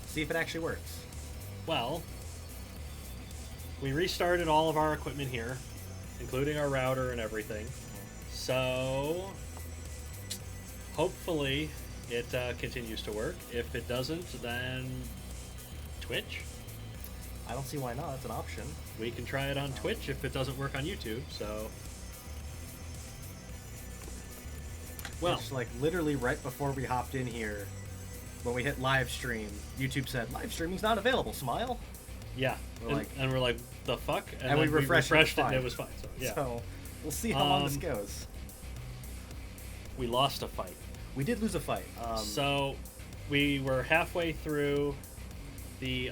See if it actually works. Well, we restarted all of our equipment here, including our router and everything. So, hopefully, it continues to work. If it doesn't, then Twitch. I don't see why not. It's an option. We can try it on Twitch if it doesn't work on YouTube, so... Well, it's like literally right before we hopped in here, when we hit live stream, YouTube said, live streaming's not available, smile. yeah. And we're like, the fuck? And we then refreshed it it and it was fine. So, yeah. So, we'll see how long this goes. We lost a fight. We did lose a fight. So, we were halfway through the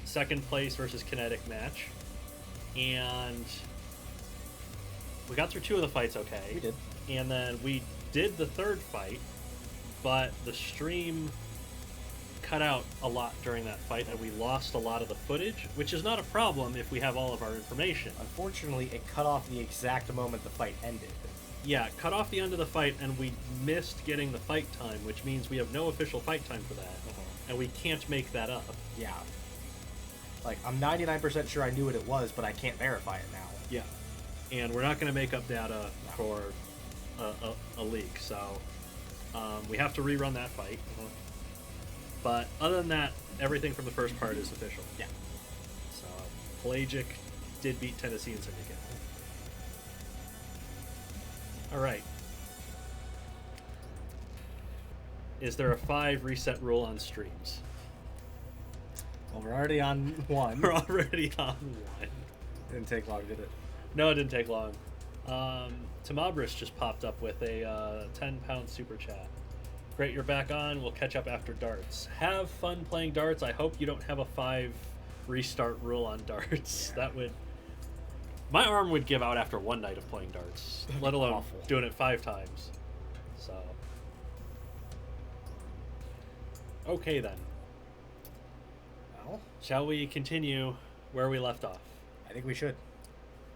second place versus Kinetic match, and we got through 2 of the fights okay. We did. And then we did the third fight, but the stream cut out a lot during that fight, and we lost a lot of the footage, which is not a problem if we have all of our information. Unfortunately, it cut off the exact moment the fight ended. Yeah, cut off the end of the fight, and we missed getting the fight time, which means we have no official fight time for that, and we can't make that up. Yeah. Like, I'm 99% sure I knew what it was, but I can't verify it now. Yeah. And we're not going to make up data for a leak, so we have to rerun that fight. But other than that, everything from the first part is official. Yeah. So Pelagic did beat Tennessee and Syndicate. All right. Is there a 5 reset rule on streams? Well, we're already on 1. We're already on 1. Didn't take long, did it? No, it didn't take long. Tamabris just popped up with a 10-pound super chat. Great, you're back on. We'll catch up after darts. Have fun playing darts. I hope you don't have a 5 restart rule on darts. Yeah. That would... My arm would give out after 1 night of playing darts, let alone Awful. doing it 5 times. So... Okay, then. Well, shall we continue where we left off? I think we should.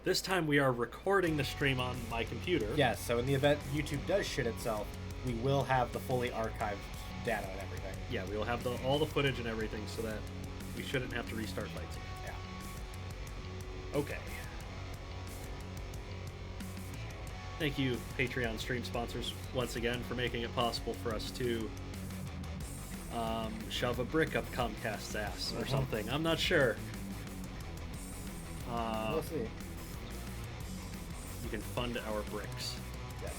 This time we are recording the stream on my computer. Yes, so in the event YouTube does shit itself, we will have the fully archived data and everything. Yeah, we will have all the footage and everything so that we shouldn't have to restart fights again. Yeah. Okay. Thank you, Patreon stream sponsors, once again for making it possible for us to shove a brick up Comcast's ass or something. I'm not sure. We'll see. You can fund our bricks. Yes.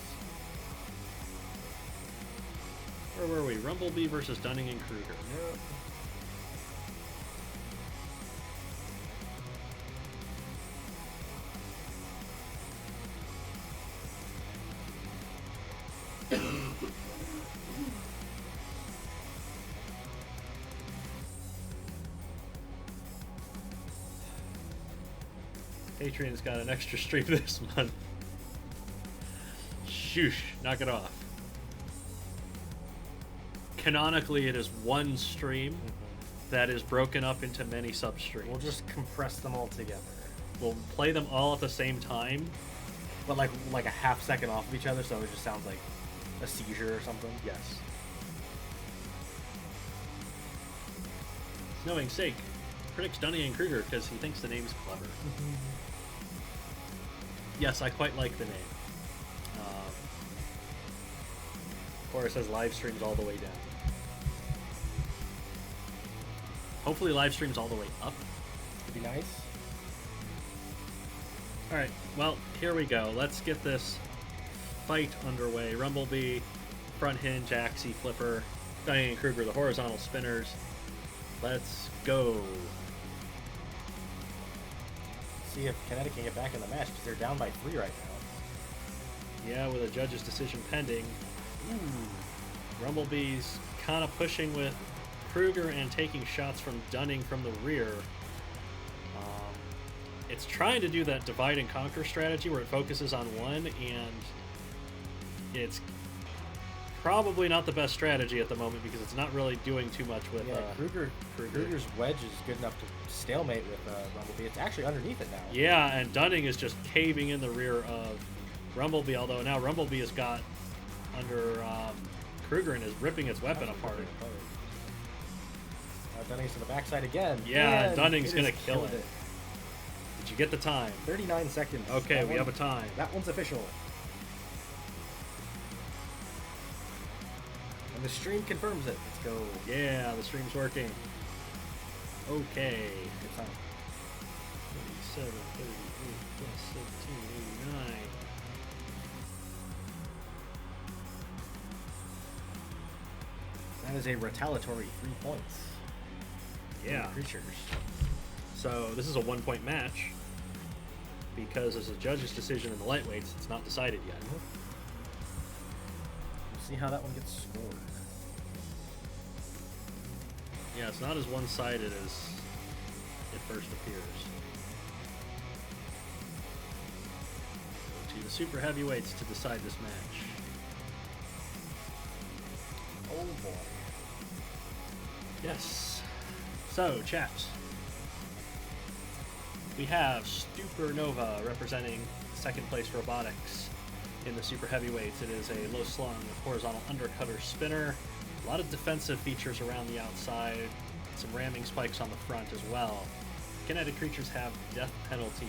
Where were we? Rumblebee versus Dunning and Kruger. Yep. Patreon's got an extra stream this month. Shoosh, knock it off. Canonically, it is one stream that is broken up into many substreams. We'll just compress them all together. We'll play them all at the same time. But like a half second off of each other, so it just sounds like a seizure or something. Yes. Knowing sake predicts Dunning and Kruger because he thinks the name's clever. Yes, I quite like the name. Of course, has live streams all the way down. Hopefully live streams all the way up. Would be nice. Alright, well, here we go. Let's get this fight underway. Rumblebee, front hinge, axie, flipper, Dunning and Kruger, the horizontal spinners. Let's go. See if Kinetic can get back in the match, because they're down by 3 right now. Yeah, with a judge's decision pending. Ooh. Rumblebee's kind of pushing with Kruger and taking shots from Dunning from the rear. It's trying to do that divide and conquer strategy where it focuses on one, and it's probably not the best strategy at the moment because it's not really doing too much with Kruger's wedge is good enough to stalemate with Rumblebee. It's actually underneath it now. Yeah, and Dunning is just caving in the rear of Rumblebee, although now Rumblebee has got under Kruger and is ripping its weapon apart. Dunning's to the backside again. Yeah, and Dunning's it gonna is kill killed it. Did you get the time? 39 seconds. Okay, That we one- have a time. That one's official. And the stream confirms it. Let's go. Yeah, the stream's working. Okay. Good time. 37, 38, plus 17, 89. That is a retaliatory 3 points. Yeah. Creatures. So this is a 1-point match because as a judge's decision in the lightweights, it's not decided yet. We'll see how that one gets scored. Yeah, it's not as one-sided as it first appears. To the super heavyweights to decide this match. Oh boy. Yes. So, chat. We have Supernova representing second place robotics in the super heavyweights. It is a low slung horizontal undercutter spinner. A lot of defensive features around the outside. Some ramming spikes on the front as well. Kinetic creatures have death penalty.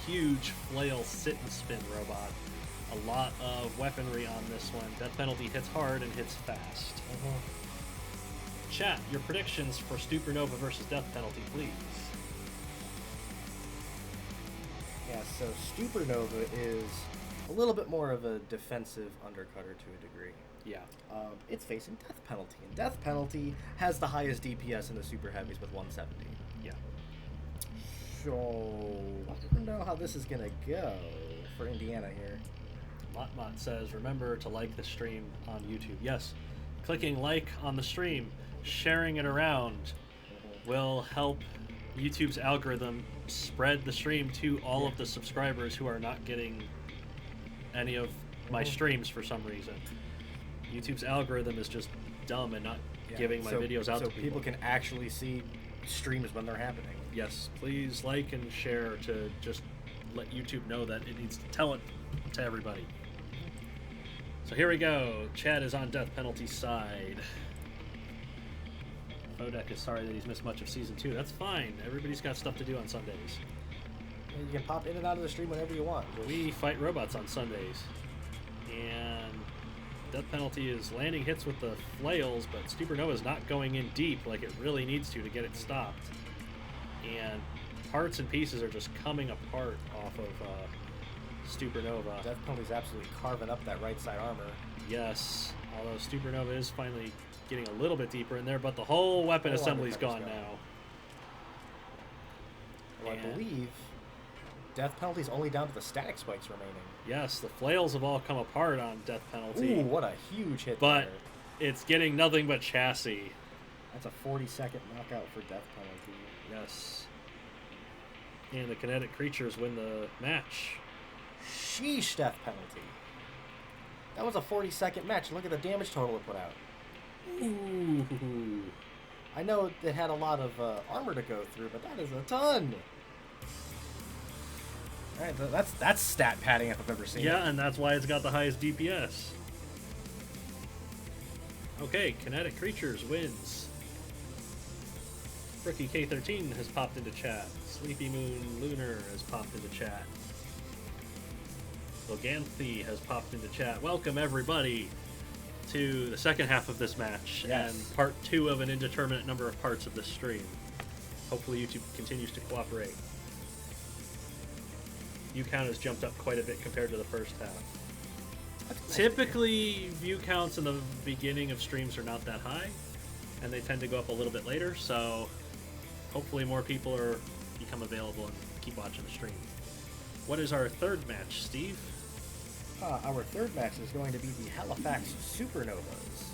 Huge flail sit and spin robot. A lot of weaponry on this one. Death penalty hits hard and hits fast. Chat, your predictions for Supernova versus Death Penalty, please. Yeah, so Supernova is a little bit more of a defensive undercutter to a degree. Yeah. It's facing Death Penalty, and Death Penalty has the highest DPS in the Super Heavies with 170. Yeah. So, I don't know how this is going to go for Indiana here. Motmot says, remember to like the stream on YouTube. Yes, clicking like on the stream, sharing it around will help YouTube's algorithm spread the stream to all of the subscribers who are not getting any of my streams for some reason. YouTube's algorithm is just dumb and not giving my videos out to people. So people can actually see streams when they're happening. Yes, please like and share to just let YouTube know that it needs to tell it to everybody. So here we go. Chad is on Death Penalty's side. Fodek is sorry that he's missed much of Season 2. That's fine. Everybody's got stuff to do on Sundays. You can pop in and out of the stream whenever you want. We fight robots on Sundays. And Death Penalty is landing hits with the flails, but Supernova is not going in deep like it really needs to get it stopped. And parts and pieces are just coming apart off of Supernova. Death Penalty's absolutely carving up that right side armor. Yes, although Supernova is finally getting a little bit deeper in there, but the whole weapon assembly's gone now. Well, I believe Death Penalty's only down to the static spikes remaining. Yes, the flails have all come apart on Death Penalty. Ooh, what a huge hit but there. It's getting nothing but chassis. That's a 40-second knockout for Death Penalty. Yes. And the Kinetic creatures win the match. Sheesh, Death Penalty. That was a 40-second match. Look at the damage total it put out. Ooh. I know it had a lot of armor to go through, but that is a ton. All right, that's stat padding if I've ever seen it. Yeah, and that's why it's got the highest DPS. Okay, Kinetic Creatures wins. Rookie K13 has popped into chat. Sleepy Moon Lunar has popped into chat. Loganthe has popped into chat. Welcome everybody to the second half of this match and part 2 of an indeterminate number of parts of this stream. Hopefully YouTube continues to cooperate. View count has jumped up quite a bit compared to the first half. Typically, view counts in the beginning of streams are not that high, and they tend to go up a little bit later, so hopefully more people become available and keep watching the stream. What is our third match, Steve? Our third match is going to be the Halifax Supernovas.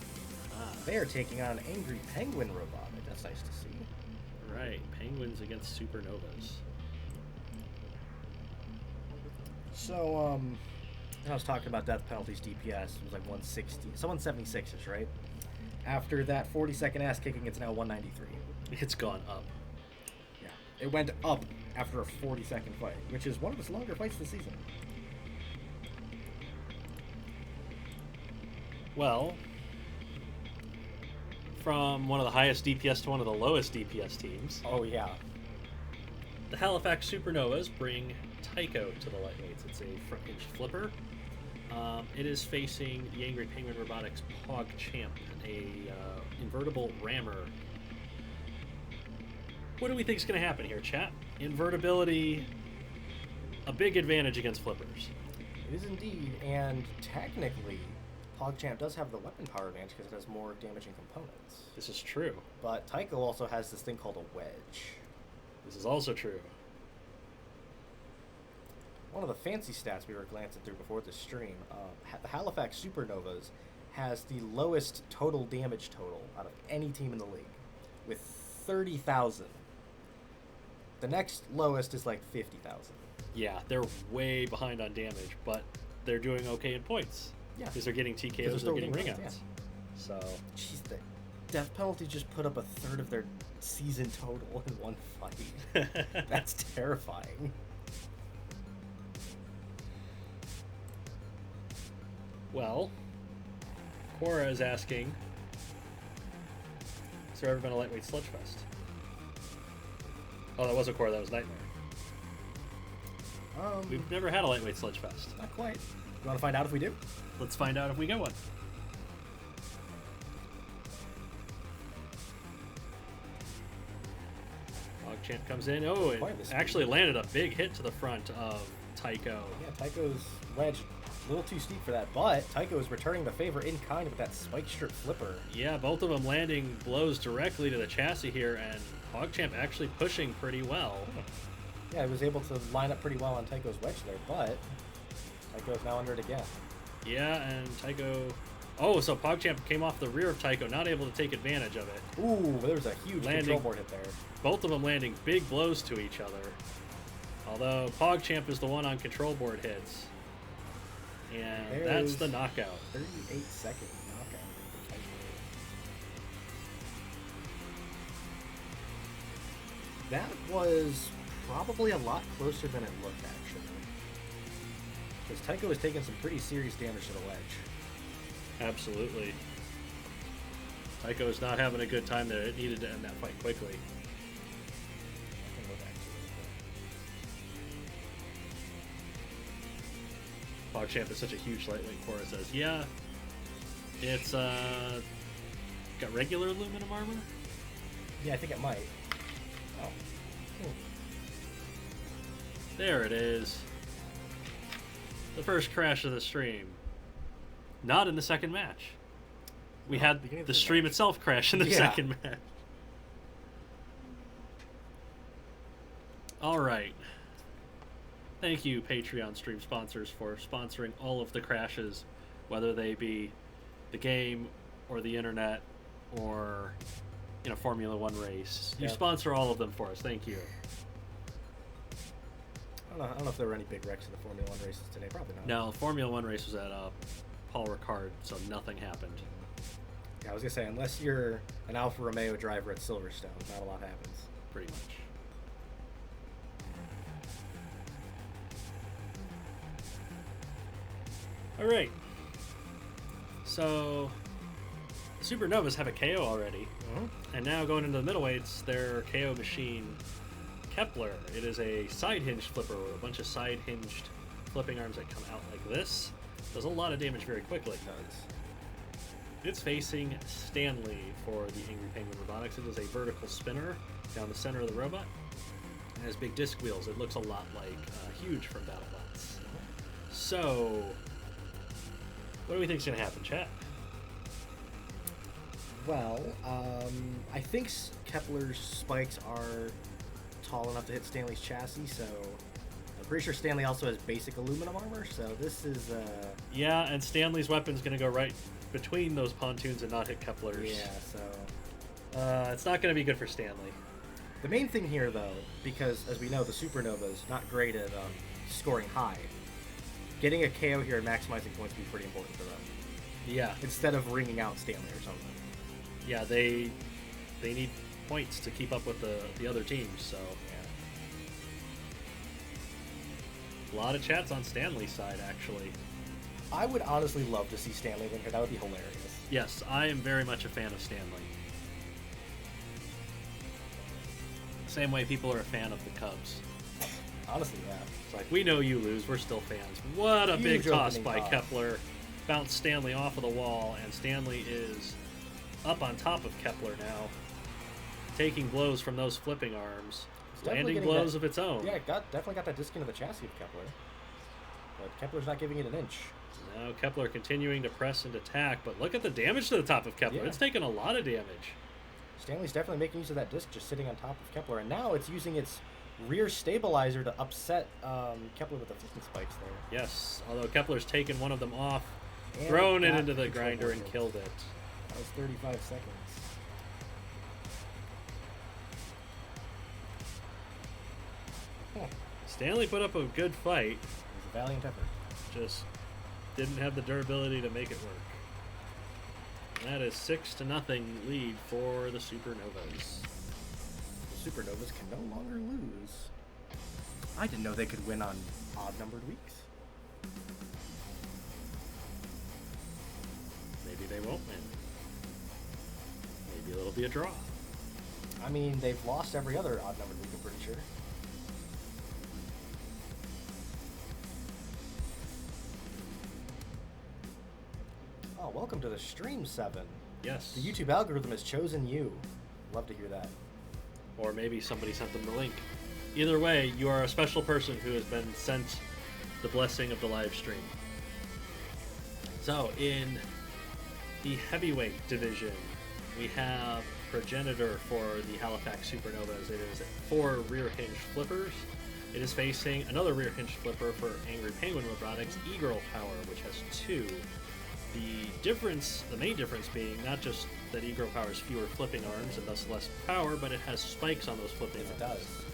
They are taking on Angry Penguin Robot. That's nice to see. Right, Penguins against Supernovas. So, I was talking about Death Penalty's DPS. It was like 160. So 176-ish, right? After that 40-second ass kicking, it's now 193. It's gone up. Yeah. It went up after a 40-second fight, which is one of its longer fights this season. Well, from one of the highest DPS to one of the lowest DPS teams. Oh, yeah. The Halifax Supernovas bring Tycho to the lightweights. It's a front hinge flipper. It is facing the Angry Penguin Robotics Pog Champ, a invertible rammer. What do we think is going to happen here, chat? Invertibility, a big advantage against flippers. It is indeed, and technically, PogChamp does have the weapon power advantage because it has more damaging components. This is true. But Tycho also has this thing called a wedge. This is also true. One of the fancy stats we were glancing through before the stream, the Halifax Supernovas has the lowest total damage total out of any team in the league, with 30,000. The next lowest is like 50,000. Yeah, they're way behind on damage, but they're doing okay in points. Yeah. Because they're getting TKOs, they're getting ring outs. Yeah. So. Jeez, the death penalty just put up a third of their season total in one fight. That's terrifying. Well, Cora is asking, has there ever been a lightweight sludgefest? Oh, that wasn't Cora, that was Nightmare. We've never had a lightweight sludgefest. Not quite. You want to find out if we do? Let's find out if we get one. PogChamp comes in. Oh, it actually landed a big hit to the front of Tycho. Yeah, Tycho's wedge a little too steep for that, but Tycho is returning the favor in kind with that spike strip flipper. Yeah, both of them landing blows directly to the chassis here, and PogChamp actually pushing pretty well. Yeah, he was able to line up pretty well on Tycho's wedge there, but Tycho's now under it again. Yeah, and Tycho... Oh, so PogChamp came off the rear of Tycho, not able to take advantage of it. Ooh, there was a huge control board hit there. Both of them landing big blows to each other. Although PogChamp is the one on control board hits. And that's the knockout. 38-second knockout. That was probably a lot closer than it looked, actually. Because Tycho was taking some pretty serious damage to the wedge. Absolutely. Tycho is not having a good time there. It needed to end that fight quickly. PogChamp is such a huge lightweight, Cora says. Yeah, it's got regular aluminum armor? Yeah, I think it might. Oh. Cool. There it is. The first crash of the stream. Not in the second match. We had the stream itself crash in the second match. All right. Thank you, Patreon stream sponsors, for sponsoring all of the crashes, whether they be the game or the internet or in a Formula One race. You sponsor all of them for us. Thank you. I don't know if there were any big wrecks in the Formula One races today. Probably not. No, Formula One race was at Paul Ricard, so nothing happened. Yeah, I was going to say, unless you're an Alfa Romeo driver at Silverstone, not a lot happens. Pretty much. All right. So, Supernovas have a KO already. And now going into the middleweights, their KO machine, Kepler. It is a side hinged flipper with a bunch of side hinged flipping arms that come out like this. Does a lot of damage very quickly. It does. It's facing Stanley for the Angry Penguin Robotics. It is a vertical spinner down the center of the robot. It has big disc wheels. It looks a lot like Huge from BattleBots. So, what do we think is going to happen, chat? Well, I think Kepler's spikes are tall enough to hit Stanley's chassis, so I'm pretty sure Stanley also has basic aluminum armor, so this is... Yeah, and Stanley's weapon's going to go right between those pontoons and not hit Kepler's. Yeah, so... it's not going to be good for Stanley. The main thing here, though, because, as we know, the Supernovas not great at scoring high. Getting a KO here and maximizing points would be pretty important for them. Yeah. Instead of ringing out Stanley or something. Yeah, they need points to keep up with the other teams, so... Yeah. A lot of chats on Stanley's side, actually. I would honestly love to see Stanley win here. That would be hilarious. Yes, I am very much a fan of Stanley. Same way people are a fan of the Cubs. Honestly, yeah. It's like, we know you lose, we're still fans. What a big Huge toss opening by toss. Kepler. Bounced Stanley off of the wall, and Stanley is up on top of Kepler now, taking blows from those flipping arms, It's definitely landing getting blows that- of its own. Yeah, definitely got that disc into the chassis of Kepler. But Kepler's not giving it an inch. Now Kepler continuing to press and attack, but look at the damage to the top of Kepler. Yeah. It's taken a lot of damage. Stanley's definitely making use of that disc just sitting on top of Kepler, and now it's using its rear stabilizer to upset Kepler with the flipping spikes there. Yes, although Kepler's taken one of them off, And thrown it got into the control grinder and of it. killed it. That was 35 seconds. Stanley put up a good fight, It was a valiant effort. just didn't have the durability to make it work. And that is 6-0 lead for the Supernovas. The Supernovas can no longer lose. I didn't know they could win on odd-numbered weeks. Maybe they won't win. Maybe it'll be a draw. I mean, they've lost every other odd-numbered week, I'm pretty sure. Oh, welcome to the stream, 7. Yes. The YouTube algorithm has chosen you. Love to hear that. Or maybe somebody sent them the link. Either way, you are a special person who has been sent the blessing of the live stream. So, in the heavyweight division, we have Progenitor for the Halifax Supernovas. It is 4 rear hinge flippers. It is facing another rear hinge flipper for Angry Penguin Robotics, E-Girl Power, which has 2. The main difference being not just that E-Girl Power has fewer flipping arms and thus less power, but it has spikes on those flipping Yes, it arms. does.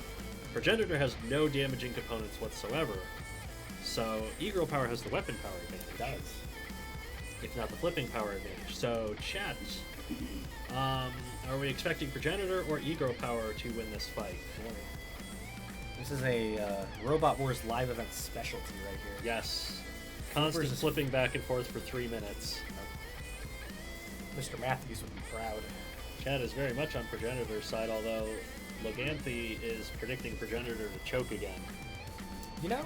Progenitor has no damaging components whatsoever, so E-Girl Power has the weapon power advantage. It does. If not the flipping power advantage. So, chat, are we expecting Progenitor or E-Girl Power to win this fight? This is a Robot Wars live event specialty right here. Yes. Constant Versus- flipping back and forth for 3 minutes. Mr. Matthews would be proud. Chad is very much on Progenitor's side, although Loganthe is predicting Progenitor to choke again. You know,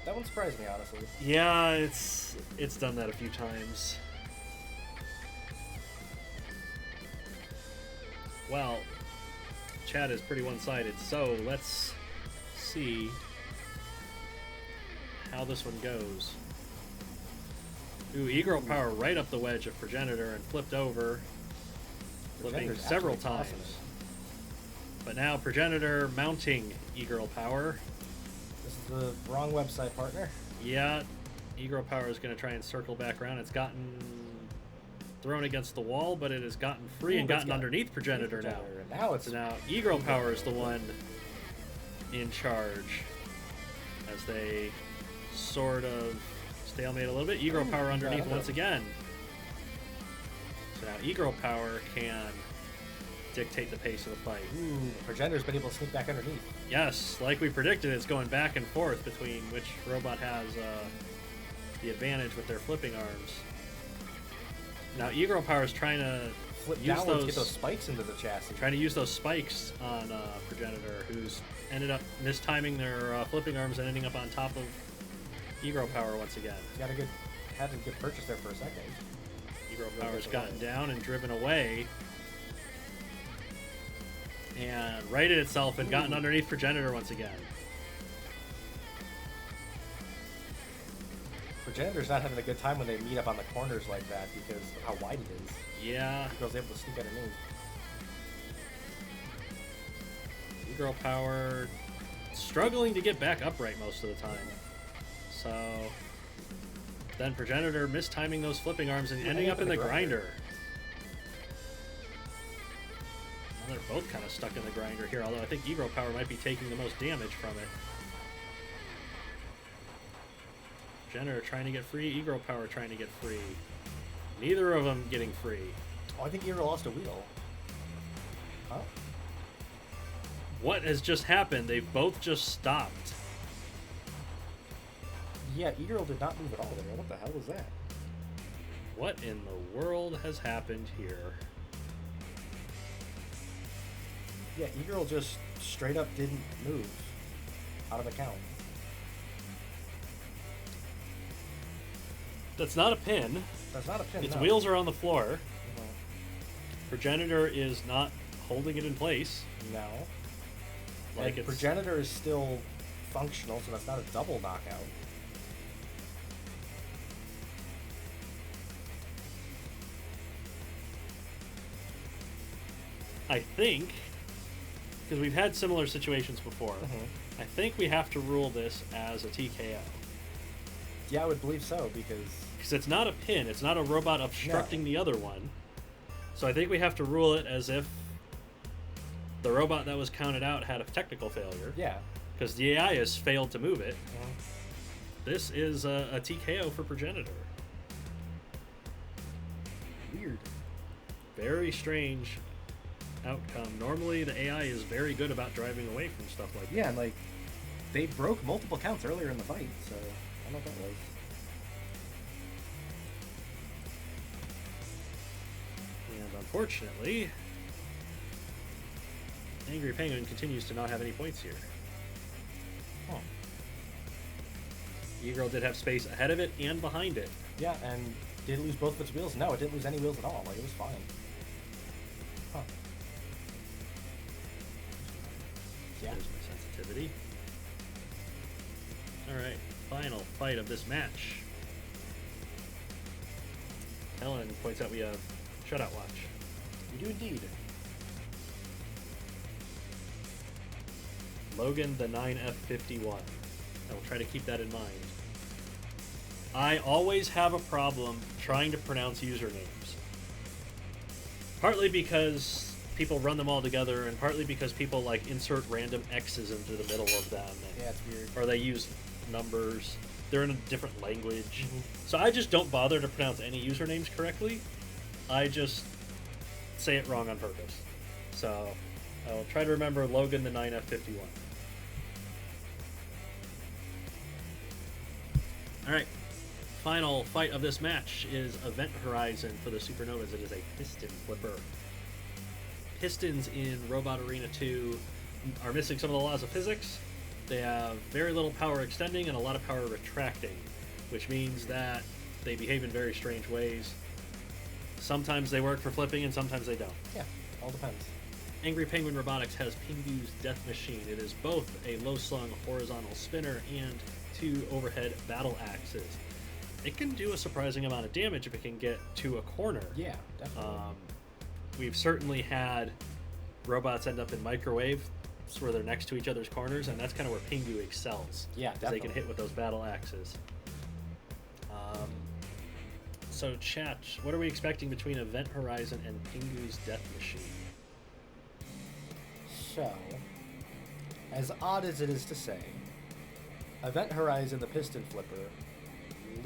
that one surprised me, honestly. Yeah, it's done that a few times. Well, Chad is pretty one-sided, so let's see how this one goes. Ooh, E-Girl Power right up the wedge of Progenitor and flipped over, flipping Progenitor's several absolutely times. tossing But now Progenitor mounting E-Girl Power. This is the wrong website, partner. Yeah, E-Girl Power is going to try and circle back around. It's gotten thrown against the wall, but it has gotten free Ooh, and it's gotten got underneath Progenitor now. And now it's So now E-Girl Power is the one in charge as they sort of stalemate a little bit. E-Girl Ooh, Power got underneath under once him. again. So now E-Girl Power can dictate the pace of the fight. Ooh, Progenitor's been able to sneak back underneath. Yes, like we predicted, it's going back and forth between which robot has the advantage with their flipping arms. Now E-Girl Power is trying to Flip use downwards, those, get those spikes into the chassis. trying to use those spikes on Progenitor, who's ended up mistiming their flipping arms and ending up on top of E-Girl Power once again. Had a good purchase there for a second. E-Girl Power's gotten down and driven away, and righted itself and gotten Ooh. underneath Progenitor once again. Progenitor's not having a good time when they meet up on the corners like that because of how wide it is. Yeah, E-Girl's able to sneak underneath. E-Girl Power struggling to get back upright most of the time. So then Progenitor mistiming those flipping arms and ending up in the grinder. Now they're both kind of stuck in the grinder here, although I think E-Girl Power might be taking the most damage from it. Progenitor trying to get free, E-Girl Power trying to get free. Neither of them getting free. Oh, I think E-Girl lost a wheel. Huh? What has just happened? They've both just stopped. Yeah, E-Girl did not move at all there. What the hell was that? What in the world has happened here? Yeah, E-Girl just straight up didn't move out of the count. That's not a pin. That's not a pin. Its no. wheels are on the floor. Mhm. Progenitor is not holding it in place. No. Like And it's Progenitor is still functional, so that's not a double knockout. I think, because we've had similar situations before, I think we have to rule this as a TKO. Yeah, I would believe so, because... Because it's not a pin, it's not a robot obstructing the other one. So I think we have to rule it as if the robot that was counted out had a technical failure. Yeah. Because the AI has failed to move it. This is a TKO for Progenitor. Weird. Very strange outcome. Normally the AI is very good about driving away from stuff like that. Yeah, and like, they broke multiple counts earlier in the fight, so I don't know what that was. And unfortunately, Angry Penguin continues to not have any points here. Huh. E-Girl did have space ahead of it and behind it. Yeah, and did it lose both of its wheels? No, it didn't lose any wheels at all. Like, it was fine. Huh. Yeah. There's my sensitivity. Alright, final fight of this match. Helen points out we have Shutout Watch. We do indeed. Logan the 9F51. I will try to keep that in mind. I always have a problem trying to pronounce usernames. Partly because people run them all together, and partly because people like insert random X's into the middle of them. Yeah, it's weird. Or they use numbers. They're in a different language. Mhm. So I just don't bother to pronounce any usernames correctly. I just say it wrong on purpose. So I'll try to remember Logan the 9F51. Alright, final fight of this match is Event Horizon for the Supernovas. It is a piston flipper. Pistons in Robot Arena 2 are missing some of the laws of physics. They have very little power extending and a lot of power retracting, which means that they behave in very strange ways. Sometimes they work for flipping and sometimes they don't. Yeah, all depends. Angry Penguin Robotics has Pingu's Death Machine. It is both a low-slung horizontal spinner and 2 overhead battle axes. It can do a surprising amount of damage if it can get to a corner. Yeah, definitely. We've certainly had robots end up in microwave where they're next to each other's corners, and that's kind of where Pingu excels. Yeah, They definitely. can hit with those battle axes. So, chat, what are we expecting between Event Horizon and Pingu's Death Machine? So, as odd as it is to say, Event Horizon, the piston flipper,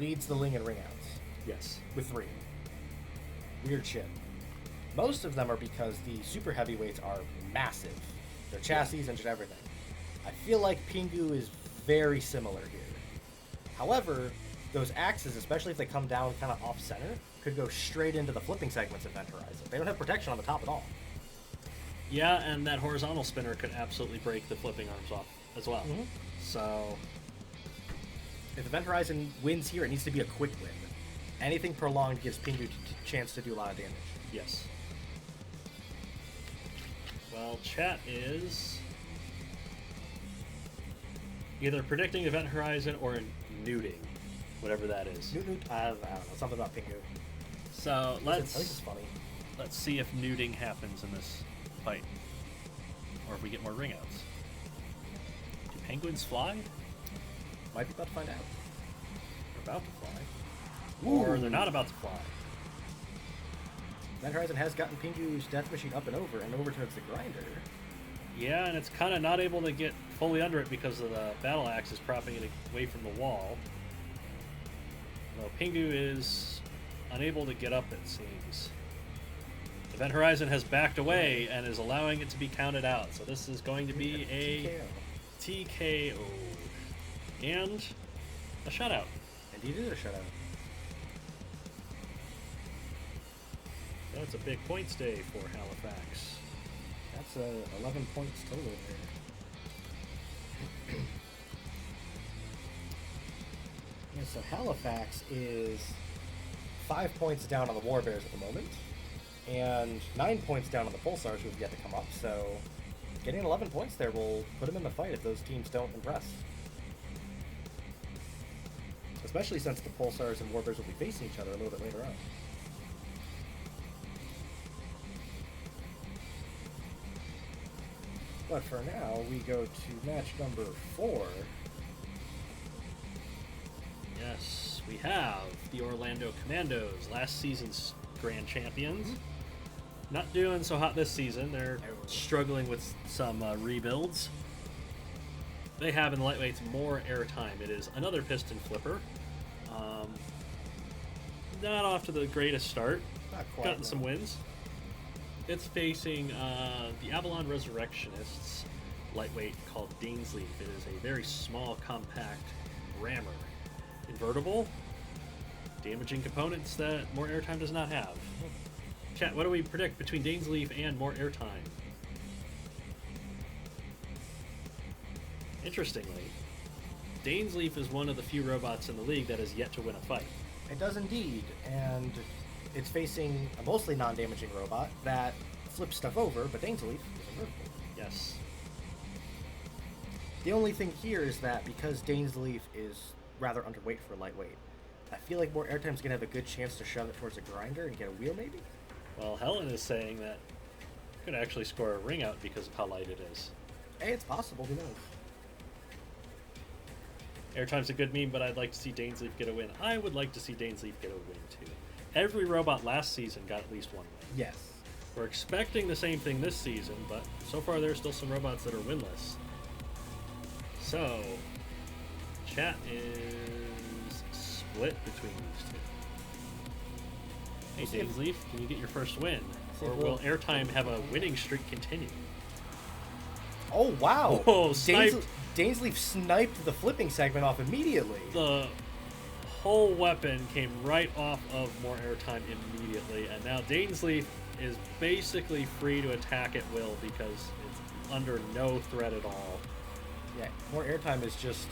leads the Ling and ring outs Yes. with 3. Weird shit. Most of them are because the super heavyweights are massive. Their chassis and just everything. I feel like Pingu is very similar here. However, those axes, especially if they come down kind of off-center, could go straight into the flipping segments of Event Horizon. They don't have protection on the top at all. Yeah, and that horizontal spinner could absolutely break the flipping arms off as well. Mhm. So, If Event Horizon wins here, it needs to be a quick win. Anything prolonged gives Pingu a chance to do a lot of damage. yes. Well, chat is either predicting Event Horizon or nuding, whatever that is. I don't know, something about Pingu. So I think it's funny. let's see if nuding happens in this fight, or if we get more ring outs. Do penguins fly? Might be about to find out. They're about to fly, or they're not about to fly. Event Horizon has gotten Pingu's Death Machine up and over towards the grinder. Yeah, and it's kind of not able to get fully under it because of the battle axe is propping it away from the wall. Well, Pingu is unable to get up, it seems. Event Horizon has backed away and is allowing it to be counted out. So this is going to be a TKO. And a shutout. Indeed, it is a shutout. That's a big points day for Halifax. That's That's 11 points total there. Yeah, so Halifax is 5 points down on the Warbears at the moment, and 9 points down on the Pulsars, who have yet to come up. So getting 11 points there will put them in the fight if those teams don't impress. Especially since the Pulsars and Warbears will be facing each other a little bit later on. But for now, we go to match number 4. Yes, we have the Orlando Commandos, last season's grand champions. Not doing so hot this season. They're struggling with some rebuilds. They have in the lightweights more airtime. It is another piston flipper. Not off to the greatest start. Not quite. Gotten some wins. It's facing the Avalon Resurrectionists lightweight called Dainsleif. It is a very small, compact rammer. Invertible, damaging components that more airtime does not have. Chat, what do we predict between Dainsleif and more airtime? Interestingly, Dainsleif is one of the few robots in the league that has yet to win a fight. It does indeed, and it's facing a mostly non-damaging robot that flips stuff over, but Dainsleif is invertible. Yes. The only thing here is that because Dainsleif is rather underweight for lightweight, I feel like more airtime's gonna have a good chance to shove it towards a grinder and get a wheel, maybe? Well, Helen is saying that it could actually score a ring out because of how light it is. Hey, it's possible, who knows? Airtime's a good meme, but I'd like to see Dainsleif get a win. I would like to see Dainsleif get a win, too. Every robot last season got at least one win. Yes. We're expecting the same thing this season, but so far there's still some robots that are winless. So, chat is split between these two. Hey, Dainsleif, can you get your first win? Or will Airtime have a winning streak continue? Oh, wow! Oh, sniped. Dainsleif sniped the flipping segment off immediately. The whole weapon came right off of more airtime immediately, and now Dainsleif is basically free to attack at will because it's under no threat at all. Yeah, more airtime is just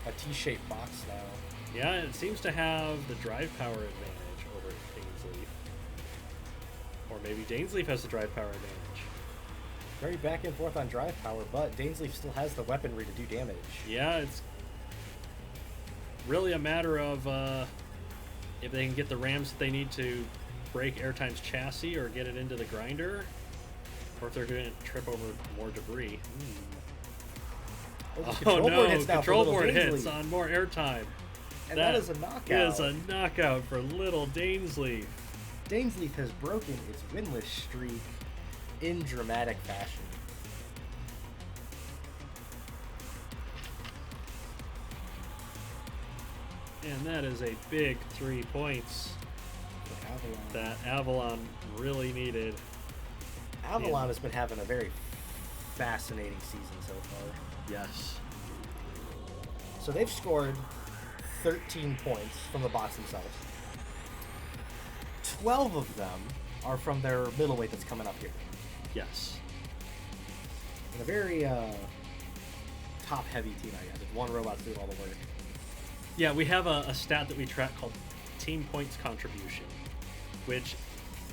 a T-shaped box now. Yeah, it seems to have the drive power advantage over Dainsleif. Or maybe Dainsleif has the drive power advantage. Very back and forth on drive power, but Dainsleif still has the weaponry to do damage. Yeah, it's really a matter of if they can get the rams that they need to break Airtime's chassis or get it into the grinder, or if they're going to trip over more debris. Oh no, control board hits on more Airtime. And that is a knockout. Is a knockout for little Dainsleif. Dainsleif has broken its winless streak in dramatic fashion. And that is a big 3 points that Avalon really needed. Avalon has been having a very fascinating season so far. Yes. So they've scored 13 points from the bots themselves. 12 of them are from their middleweight that's coming up here. Yes. And a very top-heavy team, I guess. It's one robot's doing all the work. Yeah, we have a stat that we track called team points contribution, which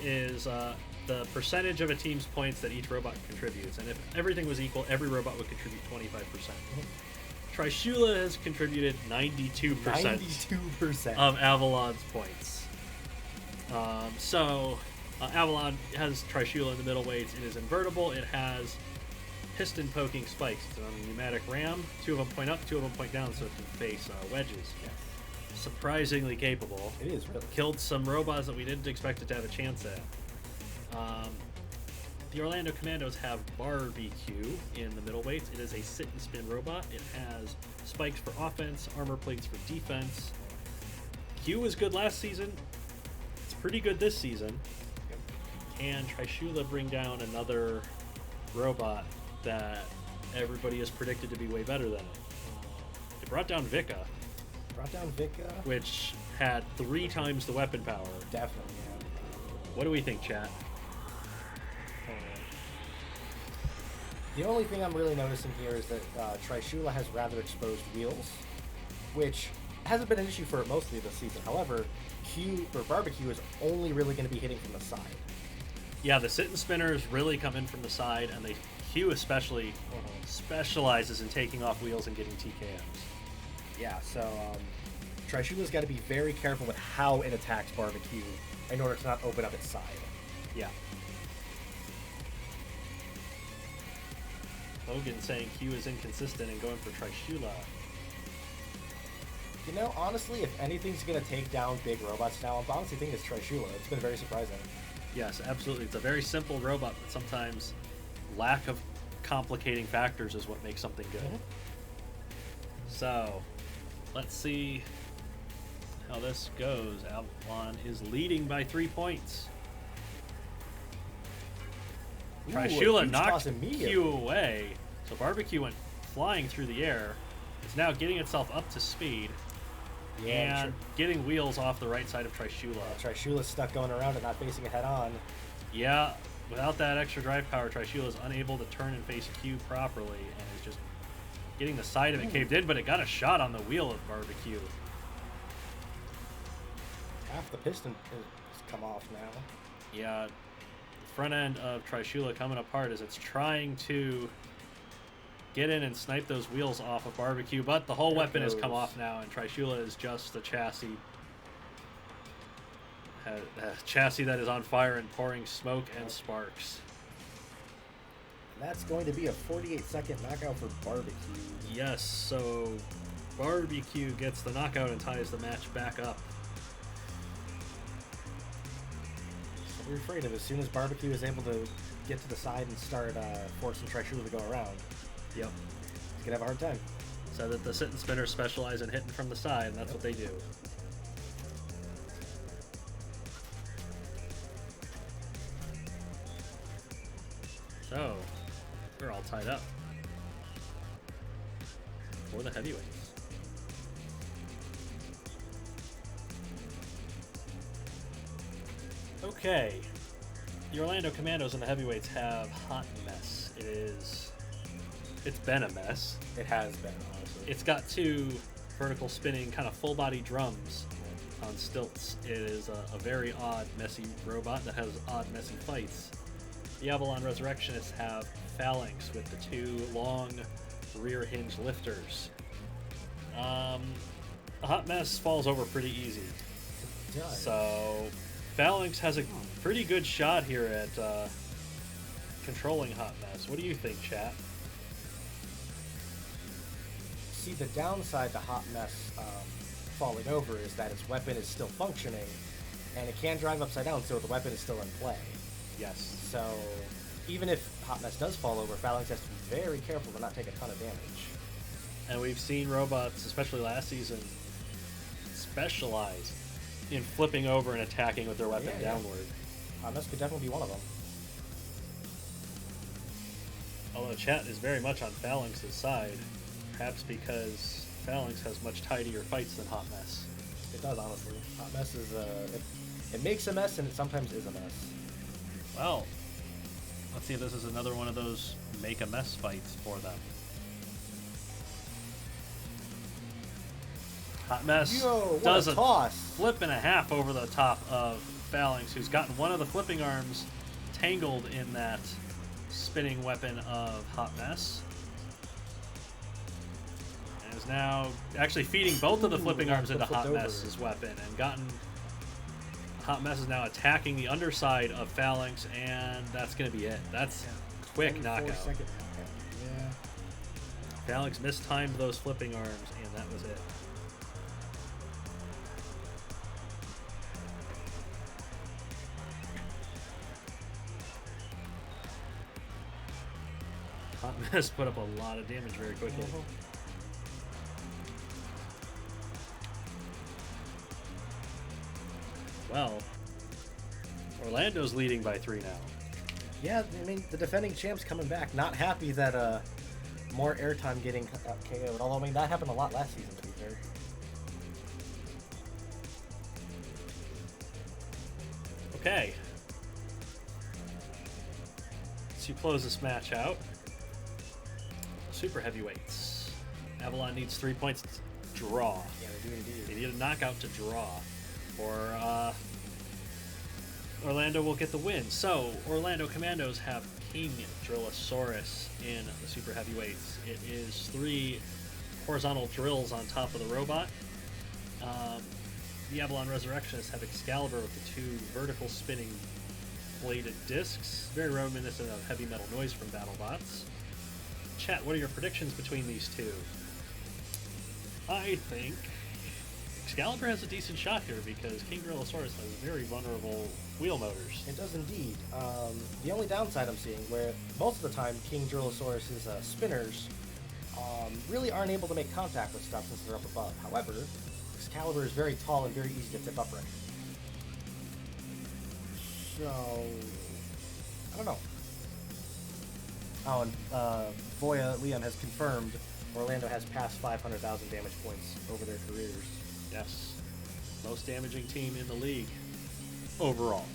is the percentage of a team's points that each robot contributes. And if everything was equal, every robot would contribute 25%. Trishula has contributed 92%, 92% of Avalon's points. Avalon has Trishula in the middleweights. It is invertible. It has piston poking spikes. It's on a pneumatic ram. 2 of them point up, 2 of them point down, so it can face wedges. Yes. Surprisingly capable. It is really. Killed some robots that we didn't expect it to have a chance at. The Orlando Commandos have Barbecue in the middleweights. It is a sit and spin robot. It has spikes for offense, armor plates for defense. Q was good last season. It's pretty good this season. Yep. Can Trishula bring down another robot that everybody has predicted to be way better than it? They brought down Vika. Which had 3 times the weapon power. Definitely, yeah. What do we think, chat? The only thing I'm really noticing here is that Trishula has rather exposed wheels, which hasn't been an issue for it mostly this season. However, Barbecue is only really going to be hitting from the side. Yeah, the sit and spinners really come in from the side, and Q especially specializes in taking off wheels and getting TKMs. Yeah, so Trishula's got to be very careful with how it attacks Barbecue in order to not open up its side. Yeah. Logan saying Q is inconsistent and going for Trishula. You know, honestly, if anything's going to take down big robots now, I'm honestly thinking it's Trishula. It's been very surprising. Yes, absolutely. It's a very simple robot, but sometimes lack of complicating factors is what makes something good. So, let's see how this goes. Avalon is leading by 3 points. Trishula knocked Q away, so Barbecue went flying through the air. It's now getting itself up to speed and getting wheels off the right side of Trishula. Trishula's stuck going around and not facing it head on. Yeah, without that extra drive power, Trishula is unable to turn and face Q properly and is just getting the side of it caved in, but it got a shot on the wheel of Barbecue. Half the piston has come off now. Yeah, front end of Trishula coming apart as it's trying to get in and snipe those wheels off of Barbecue, but the whole weapon has come off now, and Trishula is just the chassis. A chassis that is on fire and pouring smoke and sparks. That's going to be a 48-second knockout for Barbecue. Yes, so Barbecue gets the knockout and ties the match back up. We're afraid of as soon as Barbecue is able to get to the side and start forcing Trishula to go around. Yep. He's going to have a hard time. So that the sit and spinners specialize in hitting from the side, and that's what they do. So, we're all tied up for the heavyweights. Okay, the Orlando Commandos and the heavyweights have hot mess. It's been a mess. It has been, honestly. It's got two vertical spinning kind of full body drums on stilts. It is a very odd, messy robot that has odd, messy fights. The Avalon Resurrectionists have Phalanx with the two long rear hinge lifters. The hot mess falls over pretty easy. It does. So Phalanx has a pretty good shot here at controlling hot mess. What do you think, chat? See, the downside to hot mess falling over is that its weapon is still functioning, and it can drive upside down, so the weapon is still in play. Yes. So even if hot mess does fall over, Phalanx has to be very careful to not take a ton of damage. And we've seen robots, especially last season, specialize in flipping over and attacking with their weapon downward. Hot mess could definitely be one of them. Although chat is very much on Phalanx's side, perhaps because Phalanx has much tidier fights than Hot Mess. It does, honestly. Hot mess is it makes a mess, and it sometimes is a mess. Well, let's see if this is another one of those make a mess fights for them. Hot Mess does a toss. flip and a half over the top of Phalanx, who's gotten one of the flipping arms tangled in that spinning weapon of Hot Mess. And is now actually feeding both of the flipping arms into Hot Mess's weapon, and gotten Hot Mess is now attacking the underside of Phalanx, and that's going to be it. That's quick knockout. Yeah. Phalanx mistimed those flipping arms, and that was it. Hot Mess put up a lot of damage very quickly. Well, Orlando's leading by 3 now. Yeah, I mean, the defending champ's coming back. Not happy that more airtime getting KO'd. Although, I mean, that happened a lot last season, to be fair. Okay. To close this match out, Super Heavyweights. Avalon needs 3 points to draw. Yeah, they do indeed. They need a knockout to draw, or Orlando will get the win. So, Orlando Commandos have King Drillosaurus in the Super Heavyweights. It is 3 horizontal drills on top of the robot. The Avalon Resurrectionists have Excalibur with the 2 vertical spinning bladed discs. Very reminiscent of heavy metal noise from BattleBots. Chat, what are your predictions between these two? I think Excalibur has a decent shot here because King Drillosaurus has very vulnerable wheel motors. It does indeed. The only downside I'm seeing, where most of the time King Drillosaurus's spinners really aren't able to make contact with stuff since they're up above. However, Excalibur is very tall and very easy to tip upright. So, I don't know. Oh, and Voya Liam has confirmed Orlando has passed 500,000 damage points over their careers. Yes. Most damaging team in the league. Overall.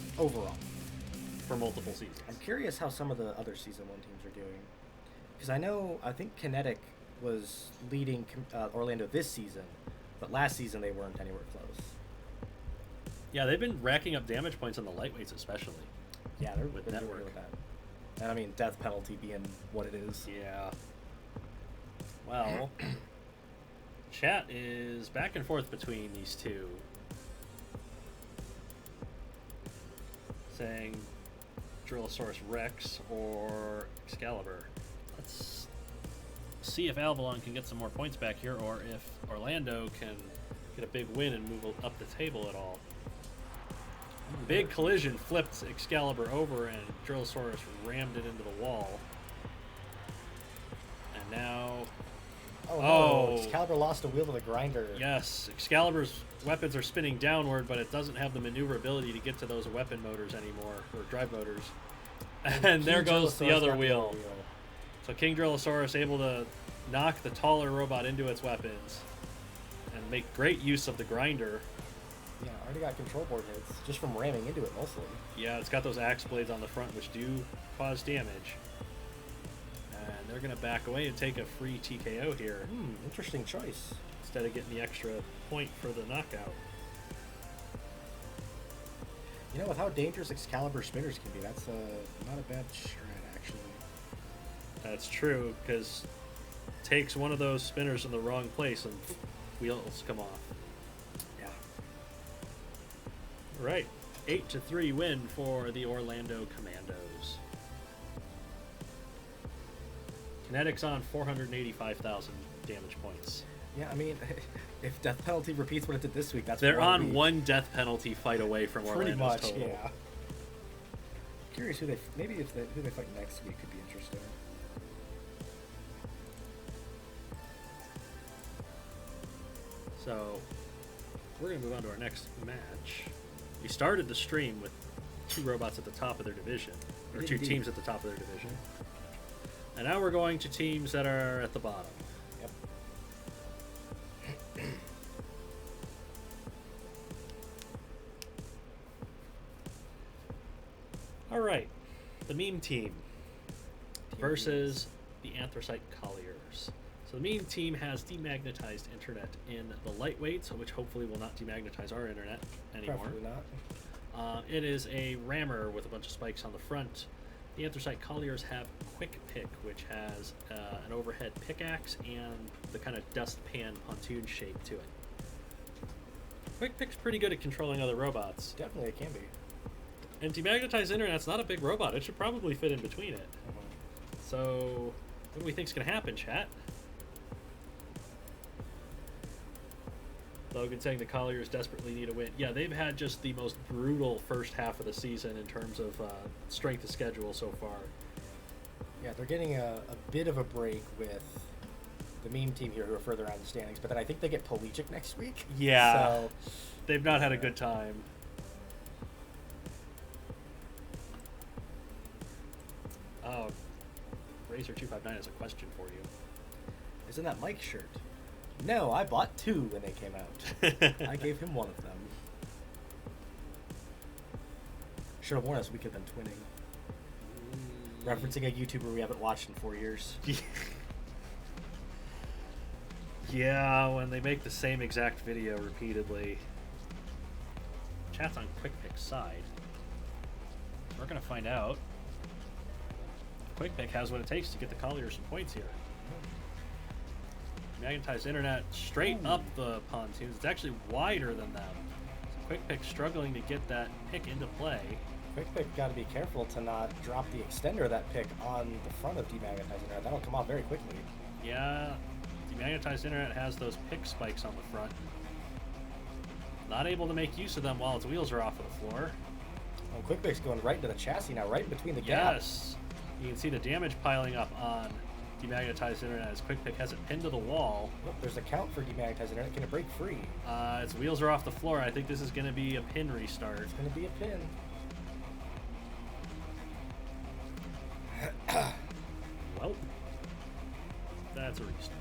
For multiple seasons. I'm curious how some of the other Season 1 teams are doing. Because I think Kinetic was leading Orlando this season, but last season they weren't anywhere close. Yeah, they've been racking up damage points on the lightweights especially. Yeah, they're with doing network. really with that. And I mean, death penalty being what it is. Yeah. Well, chat is back and forth between these two. Saying Drillosaurus Rex or Excalibur. Let's see if Avalon can get some more points back here, or if Orlando can get a big win and move up the table at all. Big collision flipped Excalibur over, and Drillosaurus rammed it into the wall. And now... Oh, no. Excalibur lost a wheel to the grinder. Yes, Excalibur's weapons are spinning downward, but it doesn't have the maneuverability to get to those weapon motors anymore, or drive motors. And there goes the other wheel. So King Drillosaurus able to knock the taller robot into its weapons and make great use of the grinder. Yeah, already got control board hits, just from ramming into it mostly. Yeah, it's got those axe blades on the front, which do cause damage. And they're going to back away and take a free TKO here. Interesting choice. Instead of getting the extra point for the knockout. You know, with how dangerous Excalibur spinners can be, that's not a bad strat, actually. That's true, because takes one of those spinners in the wrong place and wheels come off. Yeah. Right. 8-3 win for the Orlando Commandos. Kinetic's on 485,000 damage points. Yeah, I mean, if death penalty repeats what it did this week, that's they're on one death penalty fight away from pretty Orlando's much. total. Yeah. Curious who they who they fight next week could be interesting. So we're gonna move on to our next match. We started the stream with 2 robots at the top of their division, or 2 teams at the top of their division, and now we're going to teams that are at the bottom. Yep. All right, the meme team versus the Anthracite Colliers. So the meme team has demagnetized internet in the lightweights, which hopefully will not demagnetize our internet anymore. Probably not. It is a rammer with a bunch of spikes on the front. The Anthracite Colliers have Quick Pick, which has an overhead pickaxe and the kind of dustpan pontoon shape to it. Quick Pick's pretty good at controlling other robots. Definitely, it can be. And demagnetized internet's not a big robot. It should probably fit in between it. So, what do we think's going to happen, chat? Logan saying the Colliers desperately need a win. Yeah, they've had just the most brutal first half of the season in terms of strength of schedule so far. Yeah, they're getting a bit of a break with the meme team here who are further on the standings, but then I think they get Pelagic next week. Yeah, so, they've not had a good time. Oh, Razor259 has a question for you. Isn't that Mike's shirt? No, I bought 2 when they came out. I gave him one of them. Should have warned us we could have been twinning. Referencing a YouTuber we haven't watched in 4 years. Yeah, when they make the same exact video repeatedly. Chat's on Quick Pick's side. We're going to find out. Quick Pick has what it takes to get the Colliers some points here. Magnetized internet straight up the pontoons. It's actually wider than them. So Quick Pick struggling to get that pick into play. Quick Pick got to be careful to not drop the extender of that pick on the front of demagnetized internet. That'll come off very quickly. Yeah, demagnetized internet has those pick spikes on the front. Not able to make use of them while its wheels are off of the floor. Oh, Quick Pick's going right into the chassis now, right in between the gaps. Yes. You can see the damage piling up on demagnetized internet as Quick Pick has it pinned to the wall. Look, there's a count for demagnetized internet. Can it break free? Its wheels are off the floor. I think this is going to be a pin restart. It's going to be a pin. Well, that's a restart.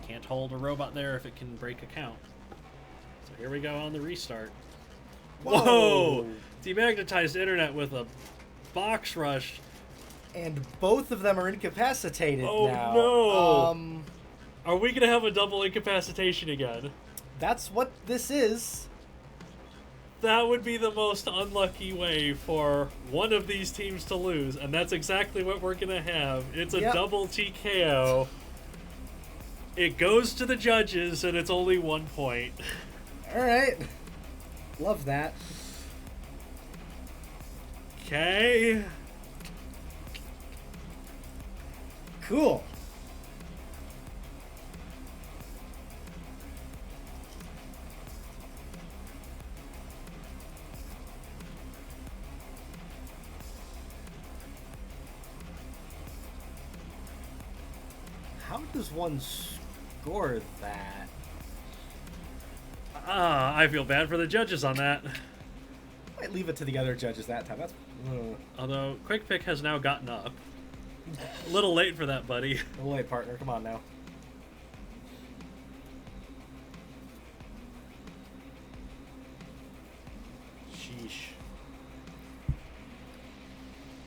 Can't hold a robot there if it can break a count. So here we go on the restart. Whoa! Demagnetized internet with a box rush. And both of them are incapacitated Oh, now. no! Are we going to have a double incapacitation again? That's what this is. That would be the most unlucky way for one of these teams to lose, and that's exactly what we're going to have. It's a double TKO. It goes to the judges, and it's only 1 point. All right. Love that. Okay. Cool. How does one score that? I feel bad for the judges on that. Might leave it to the other judges that time. That's. Although Quick Pick has now gotten up. A little late for that, buddy. A little late, partner. Come on now. Sheesh.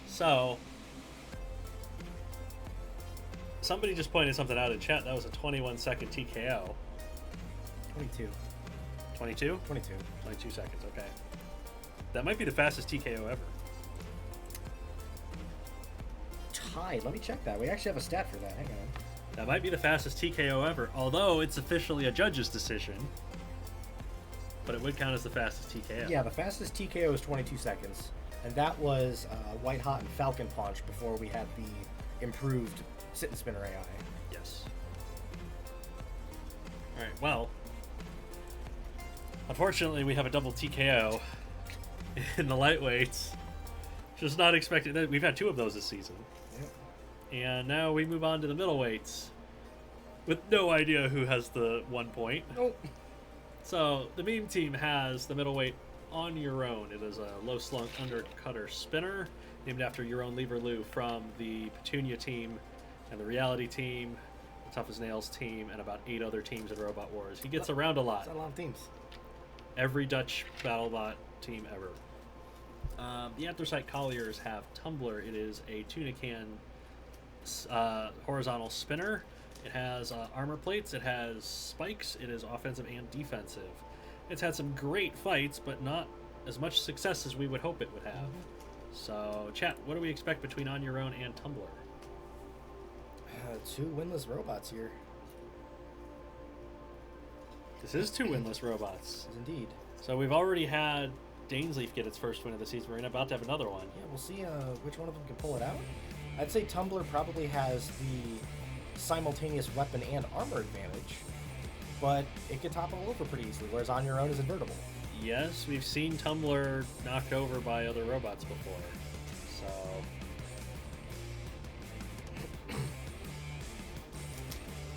So, somebody just pointed something out in chat. That was a 21-second TKO. 22. 22? 22. 22 seconds, okay. That might be the fastest TKO ever. Tied. Let me check that. We actually have a stat for that. Hang on. That might be the fastest TKO ever, although it's officially a judge's decision. But it would count as the fastest TKO. Yeah, the fastest TKO is 22 seconds. And that was White Hot and Falcon Punch before we had the improved sit and spinner AI. Yes. Alright, well. Unfortunately, we have a double TKO in the lightweights. Just not expected. We've had 2 of those this season. Yep. And now we move on to the middleweights with no idea who has the 1 point. Nope. So the meme team has the middleweight On Your Own. It is a low slung undercutter spinner named after Yaron Leverloo from the Petunia team and the Reality team, the Tough as Nails team, and about 8 other teams in Robot Wars. He gets around a lot. That's a lot of teams. Every Dutch BattleBot team ever. The Anthracite Colliers have Tumbler. It is a tuna can horizontal spinner. It has armor plates. It has spikes. It is offensive and defensive. It's had some great fights, but not as much success as we would hope it would have. Mm-hmm. So, chat, what do we expect between On Your Own and Tumbler? 2 winless robots here. This is 2 winless robots. Indeed. So we've already had Dainsleaf get its first win of the season. We're about to have another one. Yeah, we'll see which one of them can pull it out. I'd say Tumbler probably has the simultaneous weapon and armor advantage, but it can topple over pretty easily, whereas On Your Own is invertible. Yes, we've seen Tumbler knocked over by other robots before. So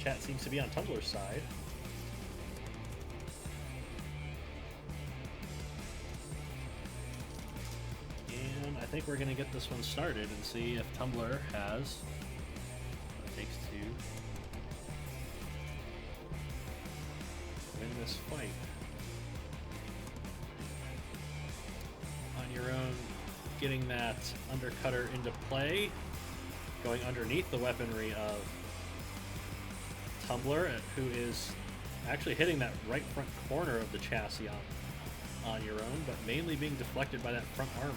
chat seems to be on Tumbler's side. And I think we're going to get this one started and see if Tumbler has what it takes to win this fight. On Your Own, getting that undercutter into play, going underneath the weaponry of Tumbler, who is actually hitting that right front corner of the chassis on your own, but mainly being deflected by that front armor.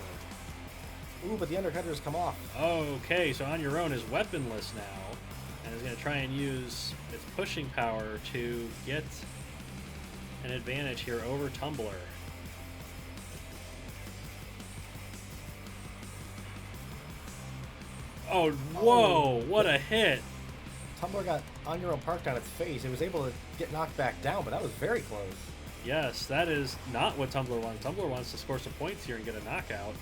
Ooh, but the undercutter's come off. Okay, so On Your Own is weaponless now, and is going to try and use its pushing power to get an advantage here over Tumbler. Oh, whoa, what a hit. Tumbler got On Your Own parked on its face. It was able to get knocked back down, but that was very close. Yes, that is not what Tumbler wants. Tumbler wants to score some points here and get a knockout.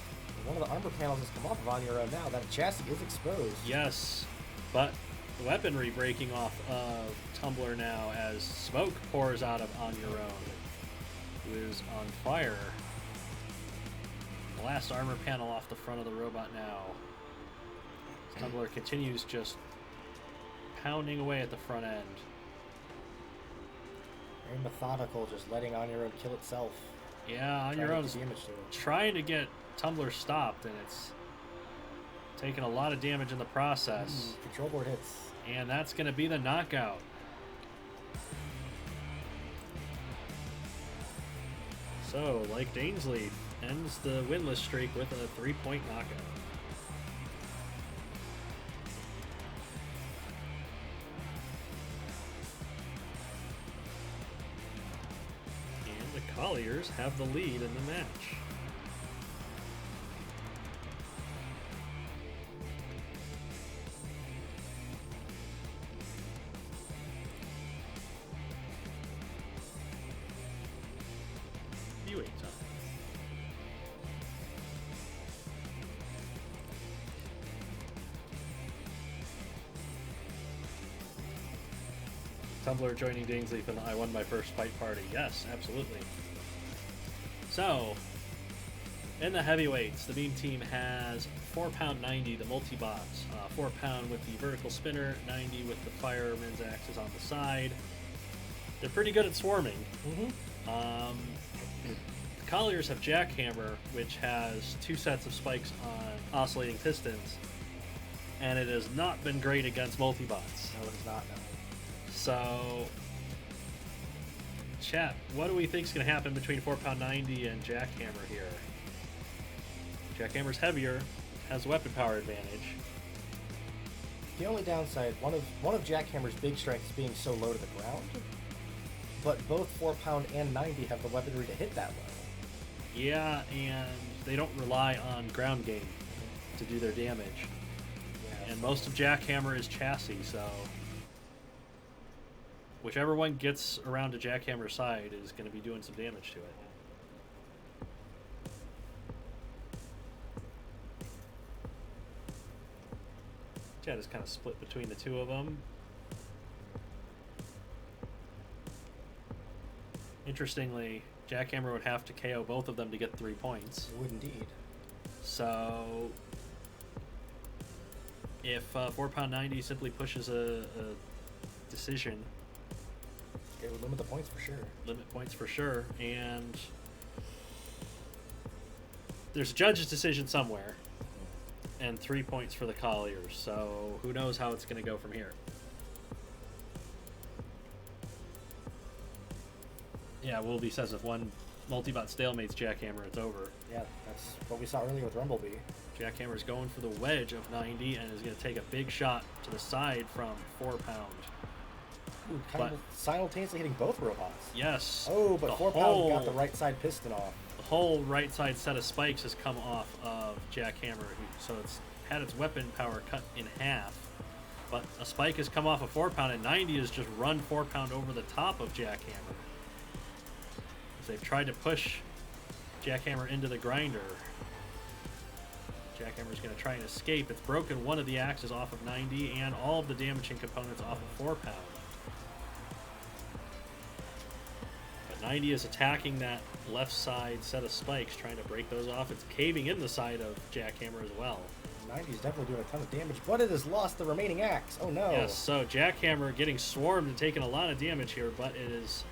One of the armor panels has come off of On Your Own now. That chassis is exposed. Yes, but the weaponry breaking off of Tumbler now as smoke pours out of On Your Own, who is on fire. The last armor panel off the front of the robot now. Tumbler continues just pounding away at the front end. Very methodical, just letting On Your Own kill itself. Yeah, On Your Own's trying to get Tumbler stopped, and it's taking a lot of damage in the process. Control board hits. And that's going to be the knockout. So, like Dainsley ends the winless streak with a 3-point knockout. And the Colliers have the lead in the match. Tumbler joining Dainsley for the I won my first fight party. Yes, absolutely. So, in the heavyweights, the Beam Team has 4-pound 90, the multi-bots, 4-pound with the vertical spinner, 90 with the fireman's axes on the side. They're pretty good at swarming. The Colliers have Jackhammer, which has 2 sets of spikes on oscillating pistons, and it has not been great against multi-bots. No, it is not, no. So, chat, what do we think is going to happen between 4-pound 90 and Jackhammer here? Jackhammer's heavier, has weapon power advantage. The only downside, one of Jackhammer's big strengths is being so low to the ground, but both 4-pound and 90 have the weaponry to hit that low. Yeah, and they don't rely on ground game to do their damage. Yeah, and most of Jackhammer is chassis, so whichever one gets around to Jackhammer's side is going to be doing some damage to it. Chat is kind of split between the two of them. Interestingly, Jackhammer would have to KO both of them to get 3 points. It would indeed. So, if 4-pound 90 simply pushes a decision, it would limit the points for sure. Limit points for sure, and there's a judge's decision somewhere, and 3 points for the Colliers, so who knows how it's going to go from here. Yeah, Wilby says if one multi-bot stalemates Jackhammer, it's over. Yeah, that's what we saw earlier with Rumblebee. Jackhammer's going for the wedge of 90 and is going to take a big shot to the side from 4-pound. Ooh, kind of simultaneously hitting both robots. Yes. Oh, but 4-pound got the right side piston off. The whole right side set of spikes has come off of Jackhammer, so it's had its weapon power cut in half. But a spike has come off of 4-pound, and 90 has just run 4-pound over the top of Jackhammer. As they've tried to push Jackhammer into the grinder. Jackhammer's going to try and escape. It's broken one of the axes off of 90 and all of the damaging components off of 4-pound. But 90 is attacking that left side set of spikes, trying to break those off. It's caving in the side of Jackhammer as well. 90 is definitely doing a ton of damage, but it has lost the remaining axe. Oh no. Yes, so Jackhammer getting swarmed and taking a lot of damage here, but it has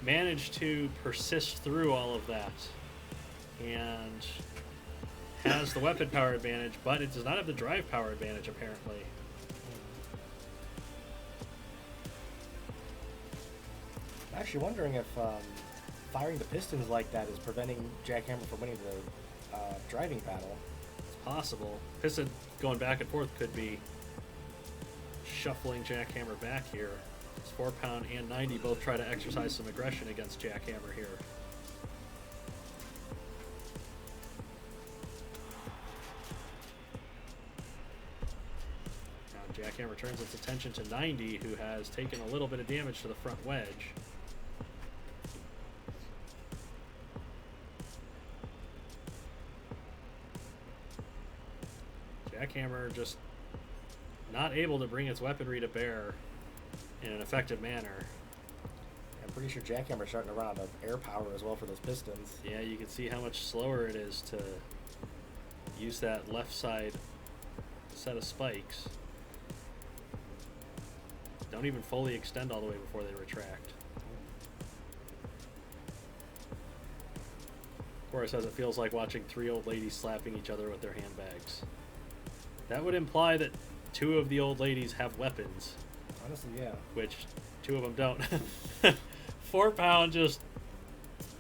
managed to persist through all of that. And has the weapon power advantage, but it does not have the drive power advantage, apparently. Actually wondering if firing the pistons like that is preventing Jackhammer from winning the driving battle. It's possible. Piston going back and forth could be shuffling Jackhammer back here. It's 4 pound and 90 both try to exercise some aggression against Jackhammer here. Now Jackhammer turns its attention to 90, who has taken a little bit of damage to the front wedge. Jackhammer just not able to bring its weaponry to bear in an effective manner. I'm pretty sure Jackhammer's starting to run out of air power as well for those pistons. Yeah, you can see how much slower it is to use that left side set of spikes. Don't even fully extend all the way before they retract. Of course, as it feels like watching 3 old ladies slapping each other with their handbags. That would imply that 2 of the old ladies have weapons. Honestly, yeah. Which 2 of them don't. 4 pound just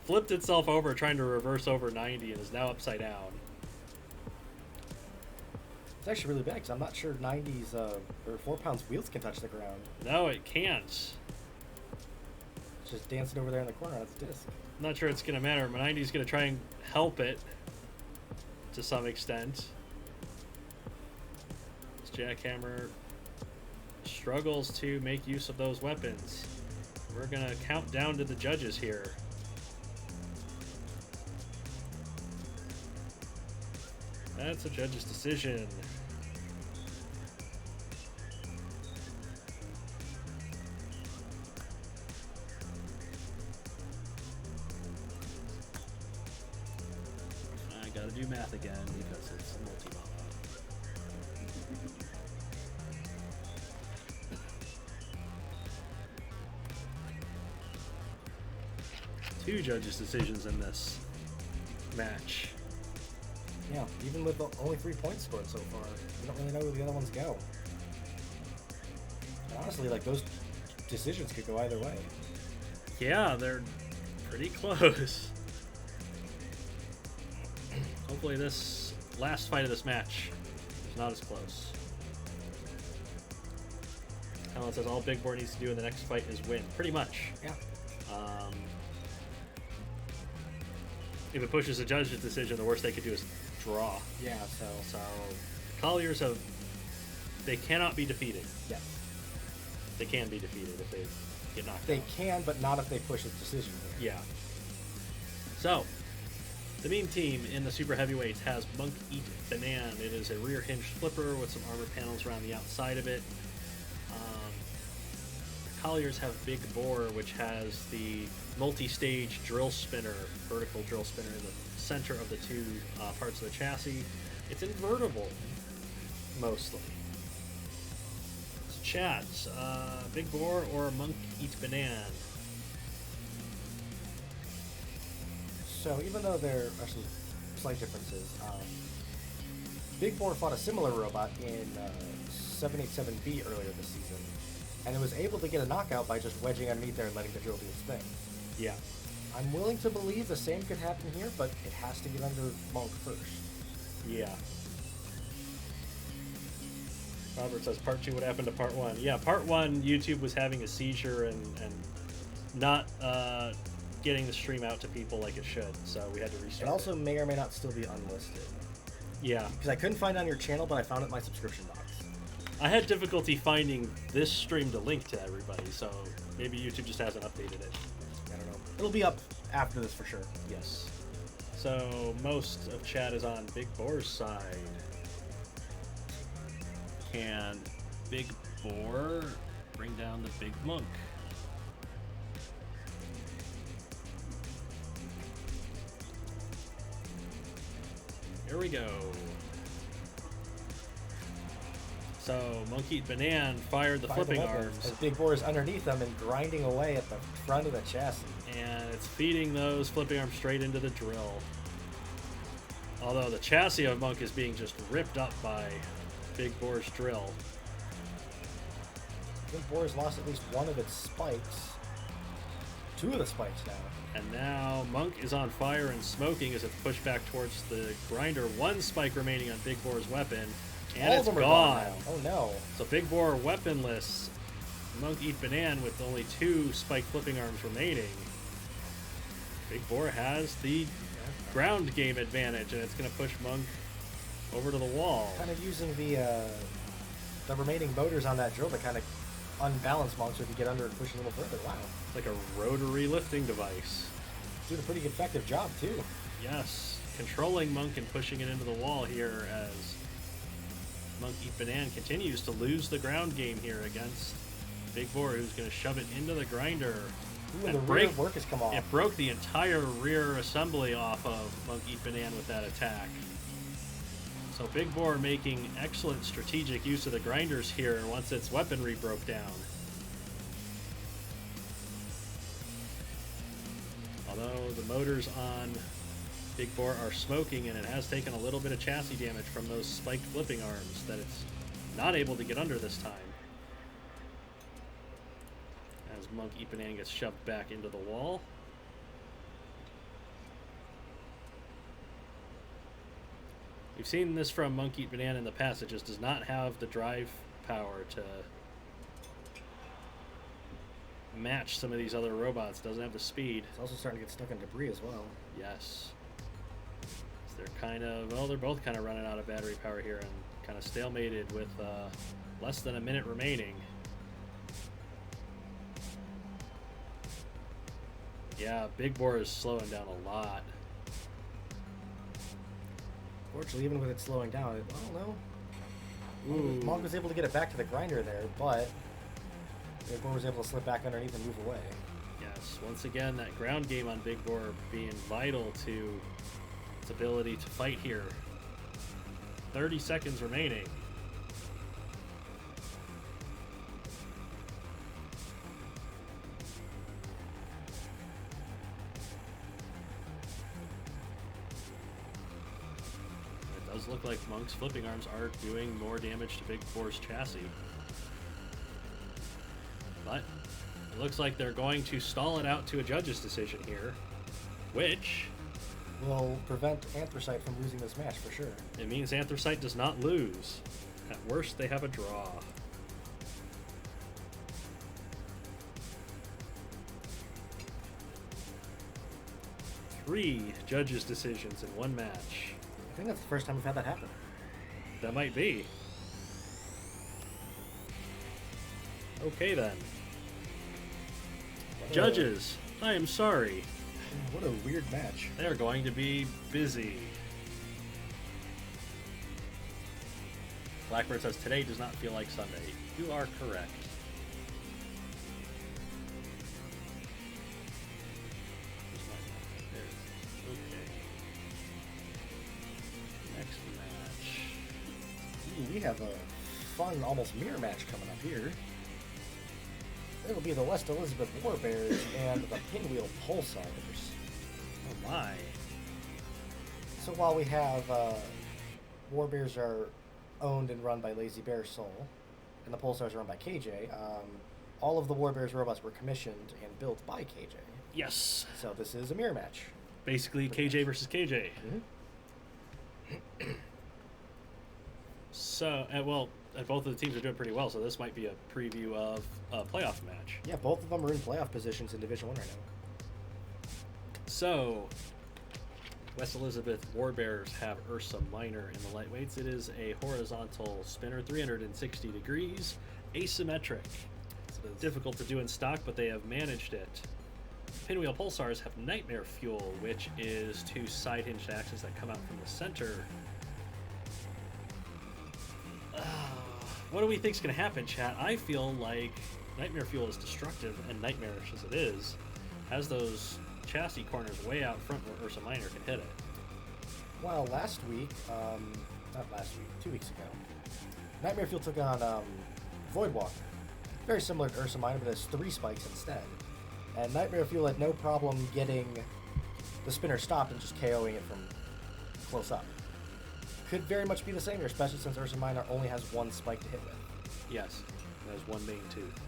flipped itself over trying to reverse over 90 and is now upside down. It's actually really bad because I'm not sure 90's or 4 pound's wheels can touch the ground. No, it can't. It's just dancing over there in the corner on its disc. I'm not sure it's going to matter. 90's going to try and help it to some extent. This Jackhammer struggles to make use of those weapons. We're going to count down to the judges here. That's a judge's decision. I gotta do math again because it's multi-mod. 2 judges' decisions in this match. Yeah, even with only 3 points scored so far, you don't really know where the other ones go. And honestly, like, those decisions could go either way. Yeah, they're pretty close. Hopefully this last fight of this match is not as close. Alan says all Big Boar needs to do in the next fight is win. Pretty much. Yeah. If it pushes a judge's decision, the worst they could do is draw. Yeah, So Colliers they cannot be defeated. Yeah. They can be defeated if they get knocked out. They can, but not if they push a decision here. Yeah. So, the meme team in the Super Heavyweights has Monk Eat Banan. It is a rear hinged flipper with some armor panels around the outside of it. Colliers have Big Boar, which has the multi-stage drill spinner, vertical drill spinner in the center of the 2 parts of the chassis. It's invertible, mostly. Chats, Big Boar or Monk Eat Banan? So even though there are some slight differences, Big Boar fought a similar robot in 787B earlier this season, and it was able to get a knockout by just wedging underneath there and letting the drill do its thing. Yeah. I'm willing to believe the same could happen here, but it has to get under Monk first. Yeah. Robert says part 2, what happened to part 1? Yeah, part 1, YouTube was having a seizure and not getting the stream out to people like it should, so we had to restart. It also may or may not still be unlisted. Yeah. Because I couldn't find it on your channel, but I found it in my subscription box. I had difficulty finding this stream to link to everybody, so maybe YouTube just hasn't updated it. I don't know. It'll be up after this for sure. Yes. So most of chat is on Big Boar's side. Can Big Boar bring down the Big Monk? Here we go. So Monkey Banan fired the flipping arms. As Big Boar is underneath them and grinding away at the front of the chassis. And it's feeding those flipping arms straight into the drill. Although the chassis of Monk is being just ripped up by Big Boar's drill. Big Boar has lost at least one of its spikes. 2 of the spikes now. And now Monk is on fire and smoking as it's pushed back towards the grinder. 1 spike remaining on Big Boar's weapon, and All it's of them are gone. now. Oh no. So Big Boar weaponless. Monk eat Banan with only 2 spike flipping arms remaining. Big Boar has the ground game advantage, and it's going to push Monk over to the wall. Kind of using the remaining motors on that drill to kind of unbalance Monk so he can get under and push a little further. Wow. It's like a rotary lifting device. Doing a pretty effective job, too. Yes, controlling Monk and pushing it into the wall here as Monk Eat Banan continues to lose the ground game here against Big Boar, who's going to shove it into the grinder. Ooh, and the rear work has come off. It broke the entire rear assembly off of Monk Eat Banan with that attack. So Big Boar making excellent strategic use of the grinders here once its weaponry broke down. Although the motors on Big Boar are smoking, and it has taken a little bit of chassis damage from those spiked flipping arms that it's not able to get under this time. As Monk Eat Banan gets shoved back into the wall. We've seen this from Monk Eat Banan in the past. It just does not have the drive power to match some of these other robots. Doesn't have the speed. It's also starting to get stuck in debris as well. Yes. So they're kind of, well, they're both kind of running out of battery power here and kind of stalemated with less than a minute remaining. Yeah, Big Boar is slowing down a lot. Fortunately, even with it slowing down, I don't know. Ooh. Monk was able to get it back to the grinder there, but Big Boar was able to slip back underneath and move away. Yes, once again, that ground game on Big Boar being vital to its ability to fight here. 30 seconds remaining. It does look like Monk's flipping arms are doing more damage to Big Boar's chassis. But it looks like they're going to stall it out to a judge's decision here, which will prevent Anthracite from losing this match for sure. it means Anthracite does not lose. At worst, they have a draw. Three judges' decisions in one match. I think that's the first time we've had that happen. That might be. Okay then. Judges, I am sorry. What a weird match. They are going to be busy. Blackbird says today does not feel like Sunday. You are correct. Okay. Next match. Ooh, we have a fun, almost mirror match coming up here. It'll be the West Elizabeth Warbears and the Pinwheel Pulsars. Oh my. So while we have Warbears are owned and run by Lazy Bear Soul, and the Pulsars are run by KJ, all of the Warbears robots were commissioned and built by KJ. Yes. So this is a mirror match. Basically KJ versus KJ. Mm-hmm. So, both of the teams are doing pretty well, so this might be a preview of a playoff match. Yeah, both of them are in playoff positions in Division 1 right now. So, West Elizabeth Warbears have Ursa Minor in the lightweights. It is a horizontal spinner, 360 degrees, asymmetric. It's difficult to do in stock, but they have managed it. Pinwheel Pulsars have Nightmare Fuel, which is 2 side-hinged axes that come out from the center. What do we think is going to happen, chat? I feel like Nightmare Fuel is destructive and nightmarish as it is, has those chassis corners way out front where Ursa Minor can hit it. Well, last week, not last week, 2 weeks ago, Nightmare Fuel took on Voidwalker. Very similar to Ursa Minor, but has 3 spikes instead. And Nightmare Fuel had no problem getting the spinner stopped and just KOing it from close up. Could very much be the same here, especially since Ursa Minor only has 1 spike to hit with. Yes, there's one main tooth.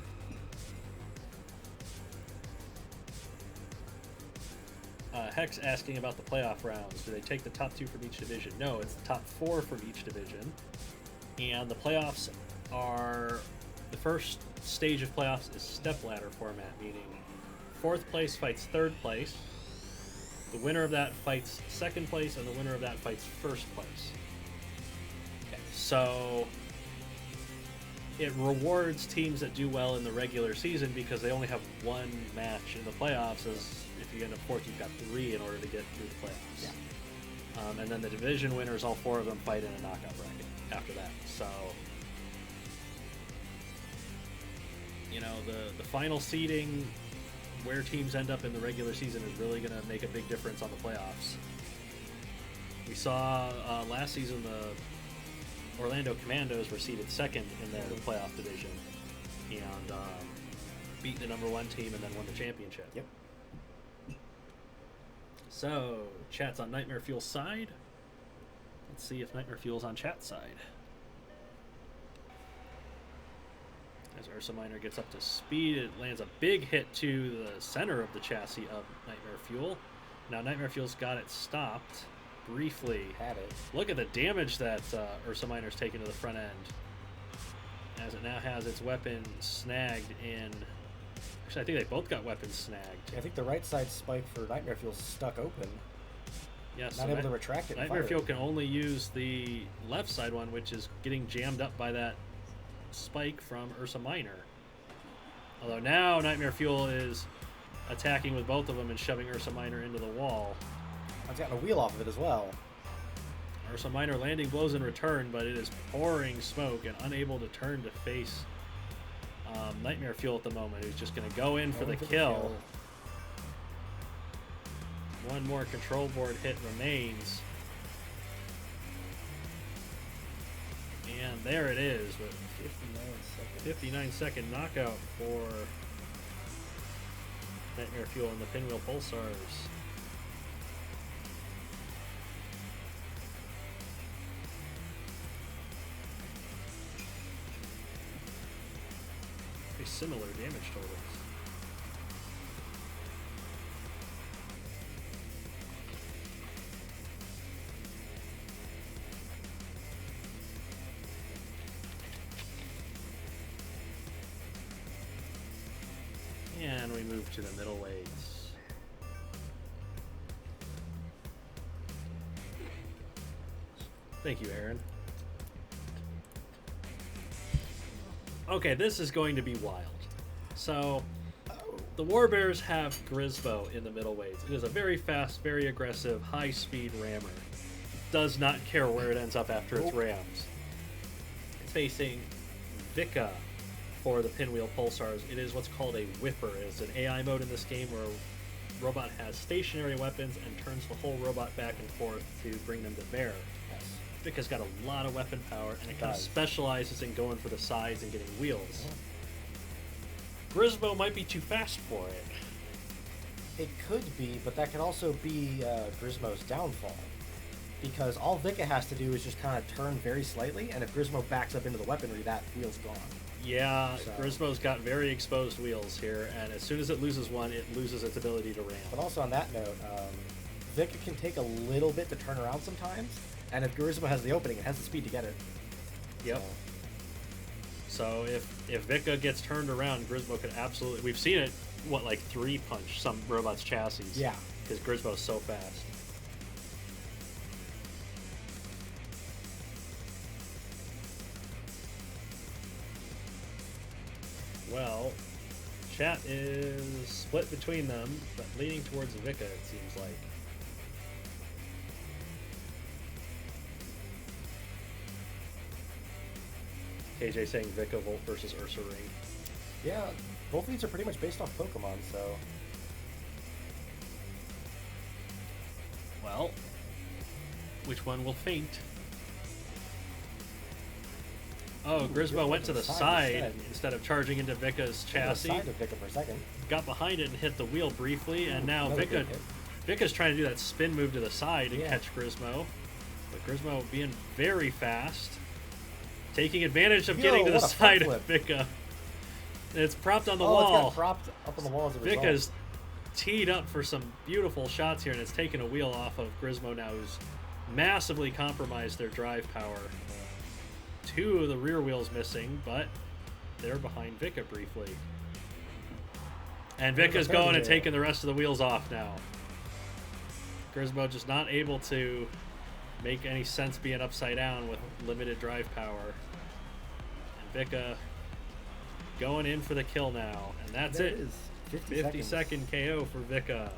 Hex asking about the playoff rounds. Do they take the top 2 from each division? No, it's the top 4 from each division. And the playoffs are... The first stage of playoffs is stepladder format, meaning 4th place fights 3rd place. The winner of that fights 2nd place, and the winner of that fights 1st place. Okay. So it rewards teams that do well in the regular season because they only have 1 match in the playoffs. As if you end up 4th, you've got 3 in order to get through the playoffs. Yeah. And then the division winners, all 4 of them, fight in a knockout bracket after that. So, you know, the final seeding, where teams end up in the regular season, is really going to make a big difference on the playoffs. We saw last season the Orlando Commandos were seeded 2nd in their playoff division and beat the #1 team and then won the championship. Yep. So, chat's on Nightmare Fuel's side. Let's see if Nightmare Fuel's on chat's side. As Ursa Minor gets up to speed, it lands a big hit to the center of the chassis of Nightmare Fuel. Now Nightmare Fuel's got it stopped briefly. Had it. Look at the damage that Ursa Minor's taken to the front end, as it now has its weapon snagged in... Actually, I think they both got weapons snagged. I think the right side spike for Nightmare Fuel's stuck open. Yes. Not able to retract it. Nightmare Fuel can only use the left side one, which is getting jammed up by that spike from Ursa Minor. Although now Nightmare Fuel is attacking with both of them and shoving Ursa Minor into the wall. I've gotten a wheel off of it as well. Ursa Minor landing blows in return, but it is pouring smoke and unable to turn to face Nightmare Fuel at the moment, who's just going to go in for the kill. One more control board hit remains. And there it is with 59-second knockout for Nightmare Fuel and the Pinwheel Pulsars. Very similar damage totals. And we move to the middleweights. Thank you, Aaron. Okay, this is going to be wild. So, the Warbears have Grisbo in the middleweights. It is a very fast, very aggressive, high-speed rammer. Does not care where it ends up after its rams. It's facing Vika for the Pinwheel Pulsars. It is what's called a whipper. It's an AI mode in this game where a robot has stationary weapons and turns the whole robot back and forth to bring them to bear. Yes. Vika's got a lot of weapon power, and it kind of specializes in going for the sides and getting wheels. Grisbo might be too fast for it. It could be, but that could also be Grismo's downfall. Because all Vika has to do is just kind of turn very slightly, and if Grismo backs up into the weaponry, that wheel's gone. Yeah, so. Grismo's got very exposed wheels here, and as soon as it loses one, it loses its ability to ram. But also on that note, Vika can take a little bit to turn around sometimes, and if Grismo has the opening, it has the speed to get it. Yep. So if Vika gets turned around, Grismo could absolutely... We've seen it, like 3-punch some robots' chassis. Yeah. Because Grismo's so fast. Well, chat is split between them, but leaning towards Vika, it seems like. KJ saying Vika Volt versus Ursa Ring. Yeah, both of these are pretty much based off Pokemon, so... Well, which one will faint? Oh, Grisbo went to the side instead of charging into Vika's chassis. Side of Vika for a second. Got behind it and hit the wheel briefly, and now Vika's trying to do that spin move to the side and catch Grismo. But Grismo being very fast, taking advantage of getting to the side of Vika. It's propped on the wall. It's got propped up on the wall as a result. Vika's teed up for some beautiful shots here, and it's taken a wheel off of Grismo now, who's massively compromised their drive power. 2 of the rear wheels missing, but they're behind Vika briefly. And Vika's going and taking the rest of the wheels off now. Grismo just not able to make any sense being upside down with limited drive power. And Vika going in for the kill now. And that's There it. it is. 50 second KO for Vika.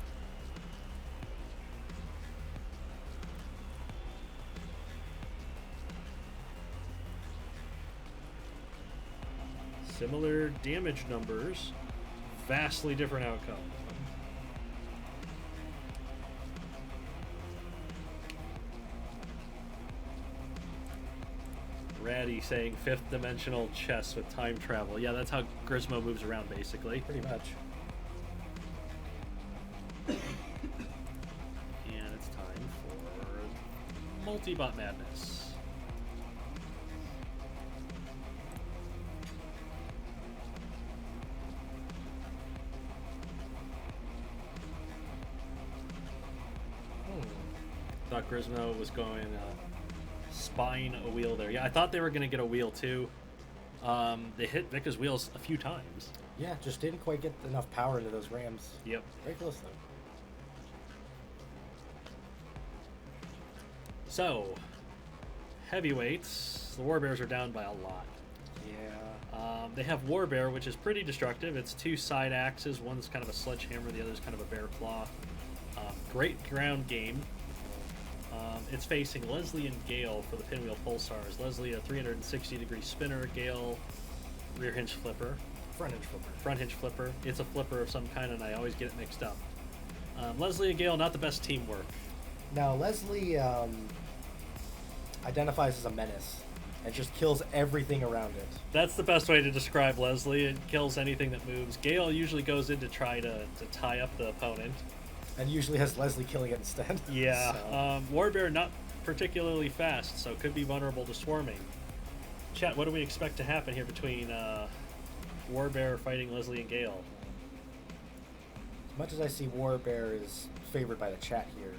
Similar damage numbers, vastly different outcome. Ratty saying 5th dimensional chess with time travel. Yeah, that's how Grismo moves around, basically. Pretty much. And it's time for multi-bot madness. Thought Grismo was going spine a wheel there. Yeah, I thought they were going to get a wheel too. They hit Vika's wheels a few times. Yeah, just didn't quite get enough power into those rams. Yep. Very close though. So, heavyweights, the Warbears are down by a lot. Yeah. They have Warbear, which is pretty destructive. It's 2 side axes. One's kind of a sledgehammer, the other's kind of a bear claw. Great ground game. It's facing Leslie and Gale for the Pinwheel Pulsars. Leslie, a 360-degree spinner. Gale, rear hinge flipper. Front hinge flipper. Front hinge flipper. It's a flipper of some kind, and I always get it mixed up. Leslie and Gale, not the best teamwork. Now, Leslie identifies as a menace and just kills everything around it. That's the best way to describe Leslie. It kills anything that moves. Gale usually goes in to try to tie up the opponent. And usually has Leslie killing it instead. Yeah. So. Warbear not particularly fast, so could be vulnerable to swarming. Chat, what do we expect to happen here between Warbear fighting Leslie and Gale? As much as I see Warbear is favored by the chat here,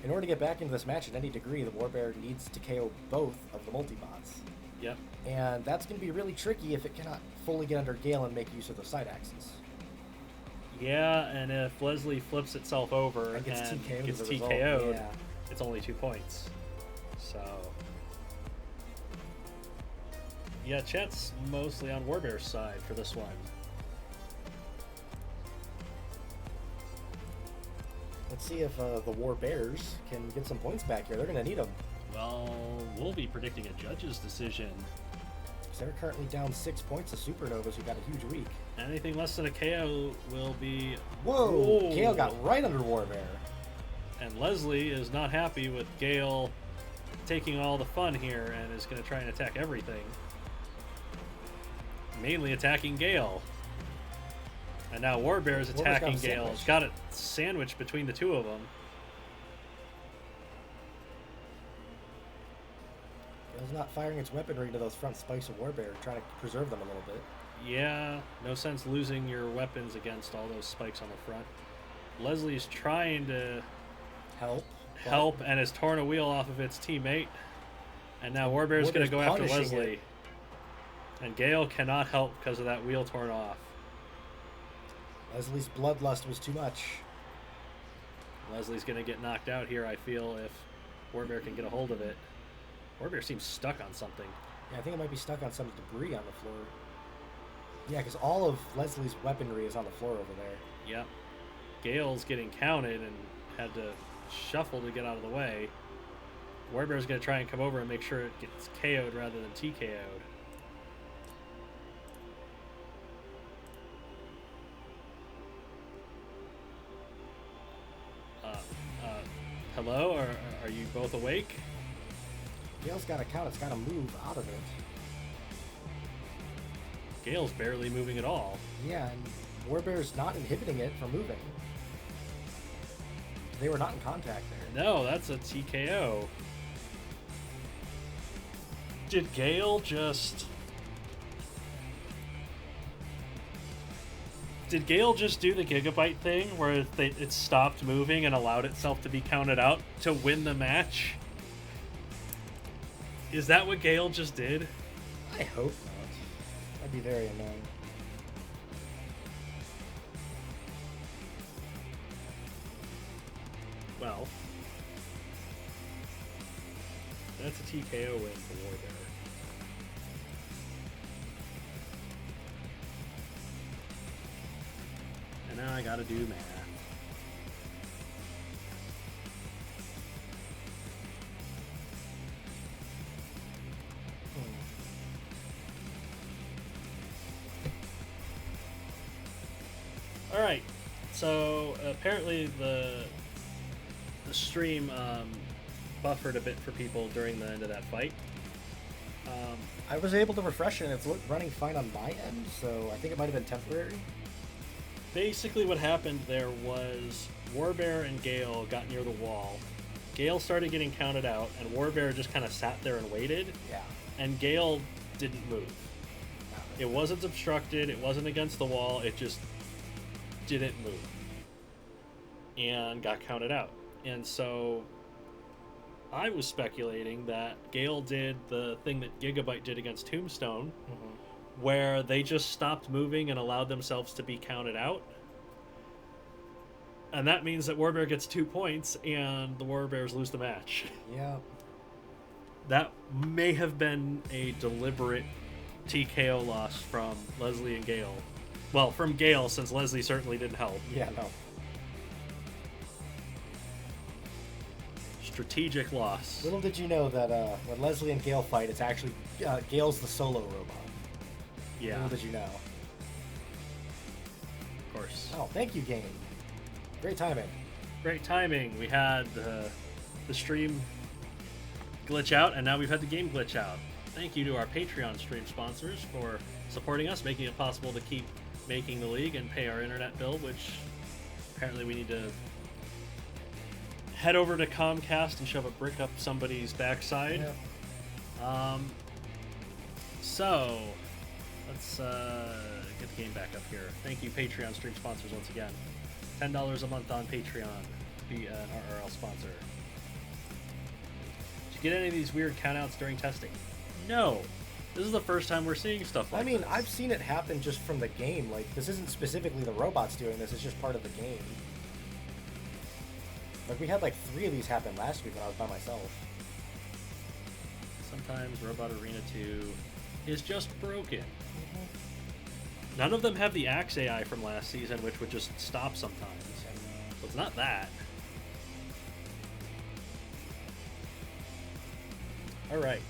in order to get back into this match at any degree, the Warbear needs to KO both of the multi-bots. Yep. And that's going to be really tricky if it cannot fully get under Gale and make use of the side axes. Yeah, and if Leslie flips itself over And gets TKO'd as a result, TKO'd, yeah. it's only 2 points. So, yeah, chat's mostly on Warbear's side for this one. Let's see if the Warbears can get some points back here. They're going to need them. Well, we'll be predicting a judge's decision. They're currently down 6 points to Supernovas, who got a huge week. Anything less than a KO will be... Whoa! Gale got right under Warbear. And Leslie is not happy with Gale taking all the fun here and is going to try and attack everything. Mainly attacking Gale. And now Warbear is attacking Gale. It's got it sandwiched between the two of them. Gale's not firing its weaponry to those front spikes of Warbear, trying to preserve them a little bit. Yeah, no sense losing your weapons against all those spikes on the front. Leslie's trying to help and has torn a wheel off of its teammate. And now Warbear's going to go after Leslie. It. And Gale cannot help because of that wheel torn off. Leslie's bloodlust was too much. Leslie's going to get knocked out here, I feel, if Warbear can get a hold of it. Warbear seems stuck on something. Yeah, I think it might be stuck on some debris on the floor. Yeah, because all of Leslie's weaponry is on the floor over there. Yep. Gale's getting counted and had to shuffle to get out of the way. Warbear's going to try and come over and make sure it gets KO'd rather than TKO'd. Hello? Are you both awake? Gale's got to count. It's got to move out of it. Gale's barely moving at all. Yeah, and Warbear's not inhibiting it from moving. They were not in contact there. No, that's a TKO. Did Gale just... Did Gale just do the Gigabyte thing where it stopped moving and allowed itself to be counted out to win the match? Is that what Gale just did? I hope not. That'd be very annoying. Well, that's a TKO win for Warbear. And now I gotta do math. All right, so apparently the stream buffered a bit for people during the end of that fight. I was able to refresh it, and it's running fine on my end, so I think it might have been temporary. Basically what happened there was Warbear and Gale got near the wall. Gale started getting counted out, and Warbear just kind of sat there and waited. Yeah. And Gale didn't move. It wasn't obstructed, it wasn't against the wall, it just didn't move. And got counted out. And so I was speculating that Gale did the thing that Gigabyte did against Tombstone, where they just stopped moving and allowed themselves to be counted out. And that means that Warbear gets 2 points and the Warbears lose the match. Yeah. That may have been a deliberate TKO loss from Leslie and Gale. Well, from Gale, since Leslie certainly didn't help. Yeah, no. Strategic loss. Little did you know that when Leslie and Gale fight, it's actually Gale's the solo robot. Yeah. Little did you know. Of course. Oh, thank you, game. Great timing. Great timing. We had the stream glitch out, and now we've had the game glitch out. Thank you to our Patreon stream sponsors for supporting us, making it possible to keep making the league and pay our internet bill, which apparently we need to head over to Comcast and shove a brick up somebody's backside. Yeah. So let's get the game back up here. Thank you, Patreon stream sponsors, once again. $10 a month on Patreon. Be an RRL sponsor. Did you get any of these weird countouts during testing? No. This is the first time we're seeing stuff like this. I've seen it happen just from the game. Like, this isn't specifically the robots doing this, it's just part of the game. Like, we had like 3 of these happen last week when I was by myself. Sometimes Robot Arena 2 is just broken. None of them have the Axe AI from last season, which would just stop sometimes. So it's not that. Alright.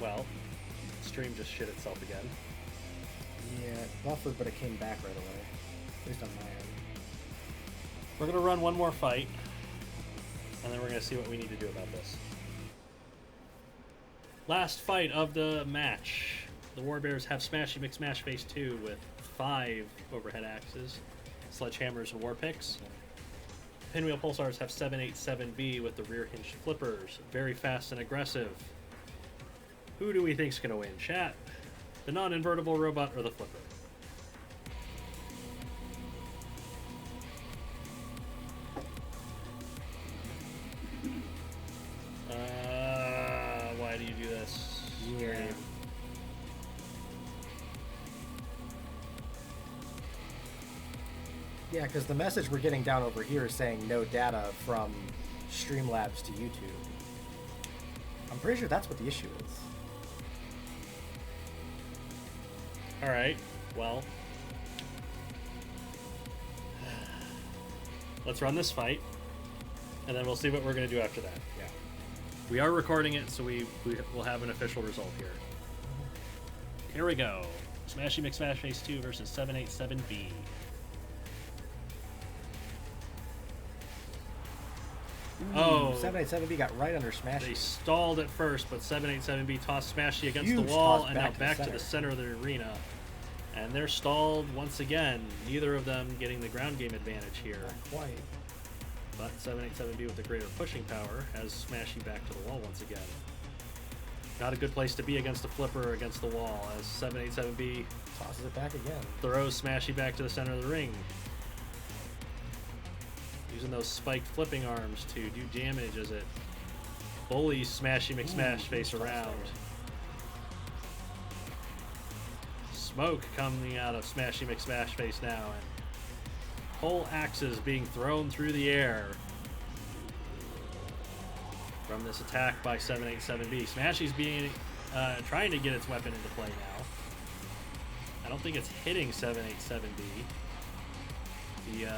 Well, stream just shit itself again. Yeah, it buffered, but it came back right away. At least on my end. We're going to run one more fight, and then we're going to see what we need to do about this. Last fight of the match. The Warbears have Smashy McSmash Phase 2 with 5 overhead axes, sledgehammers, and war picks. Pinwheel Pulsars have 787B with the rear hinged flippers. Very fast and aggressive. Who do we think's going to win? Chat, the non-invertible robot or the flipper? Why do you do this? Yeah. Yeah, because the message we're getting down over here is saying no data from Streamlabs to YouTube. I'm pretty sure that's what the issue is. Alright, well. Let's run this fight, and then we'll see what we're going to do after that. Yeah. We are recording it, so we will have an official result here. Here we go. Smashy McSmash Phase 2 versus 787B. Oh, 787B got right under Smashy. They stalled at first, but 787B tossed Smashy against Huge the wall toss and now back to to the center of the arena. And they're stalled once again. Neither of them getting the ground game advantage here. Not quite. But 787B with the greater pushing power has Smashy back to the wall once again. Not a good place to be against a flipper or against the wall, as 787B Tosses it back again. throws Smashy back to the center of the ring. Using those spiked flipping arms to do damage as it bullies Smashy McSmash face around. Smoke coming out of Smashy McSmash face now, and whole axes being thrown through the air from this attack by 787B. Smashy's being trying to get its weapon into play now. I don't think it's hitting 787B. The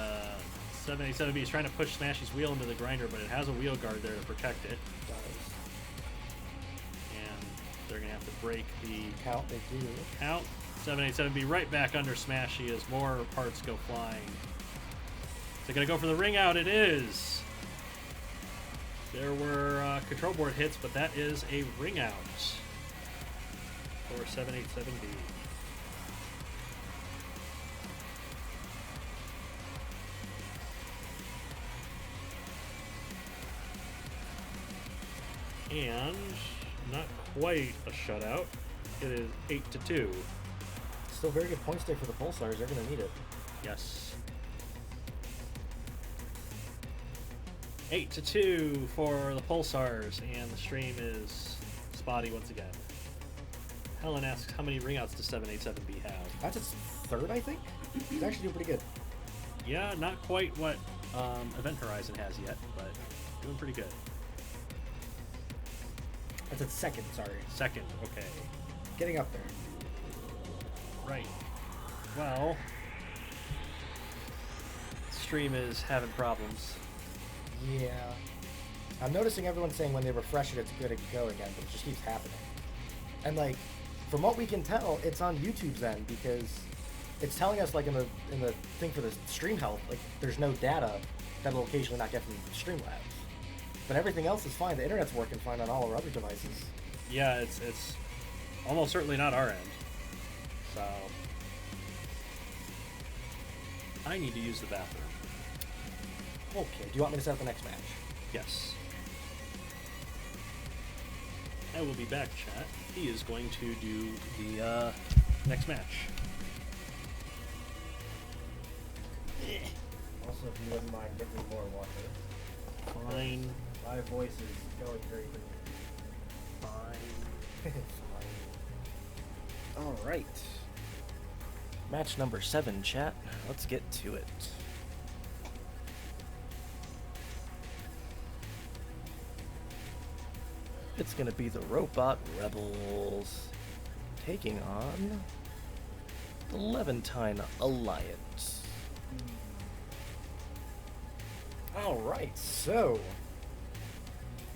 787B is trying to push Smashy's wheel into the grinder, but it has a wheel guard there to protect it. And they're going to have to break the Count, they do. count. 787B right back under Smashy as more parts go flying. Is it going to go for the ring out? It is. There were control board hits, but that is a ring out for 787B. And not quite a shutout. It is 8-2. Still very good points there for the Pulsars. They're going to need it. Yes. 8-2 for the Pulsars, and the stream is spotty once again. Helen asks, how many ringouts does 787B have? That's its third, I think. It's actually doing pretty good. Yeah, not quite what Event Horizon has yet, but doing pretty good. That's its second, sorry. Second, okay. Getting up there. Right. Well, stream is having problems. Yeah. I'm noticing everyone saying when they refresh it, it's good to go again, but it just keeps happening. And like, from what we can tell, it's on YouTube's end because it's telling us like in the thing for the stream health, like there's no data that it'll occasionally not get from Streamlabs. But everything else is fine. The internet's working fine on all our other devices. Yeah, it's almost certainly not our end. So I need to use the bathroom. Okay, do you want me to set up the next match? Yes. I will be back, chat. He is going to do the next match. Also, if you wouldn't mind getting more water. Fine. My voice is going crazy. Fine. All right. Match number 7, chat. Let's get to it. It's gonna be the Robot Rebels taking on the Levantine Alliance. All right, so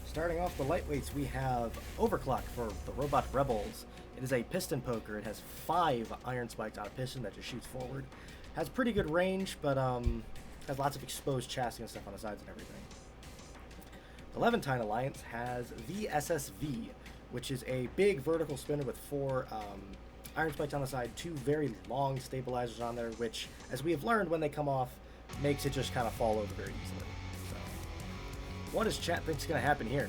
starting off the lightweights, we have Overclock for the Robot Rebels. It is a piston poker. It has 5 iron spikes on a piston that just shoots forward. Has pretty good range, but has lots of exposed chassis and stuff on the sides and everything. The Levantine Alliance has the SSV, which is a big vertical spinner with 4 iron spikes on the side, 2 very long stabilizers on there, which, as we have learned when they come off, makes it just kind of fall over very easily. So, what does chat think is going to happen here?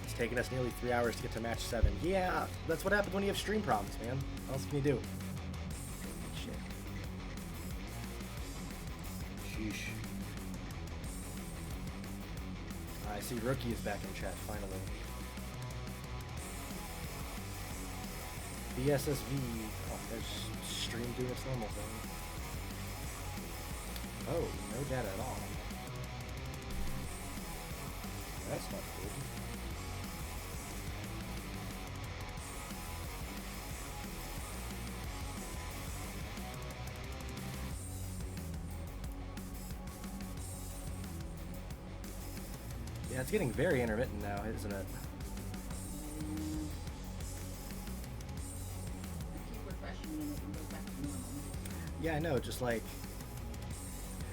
It's taken us nearly 3 hours to get to match 7. Yeah, that's what happens when you have stream problems, man. What else can you do? Shit. Sheesh. I see Rookie is back in chat, finally. BSSV. Oh, there's stream doing its normal thing. Oh, no data at all. That's not good. Yeah, it's getting very intermittent now, isn't it? Yeah, I know, just like,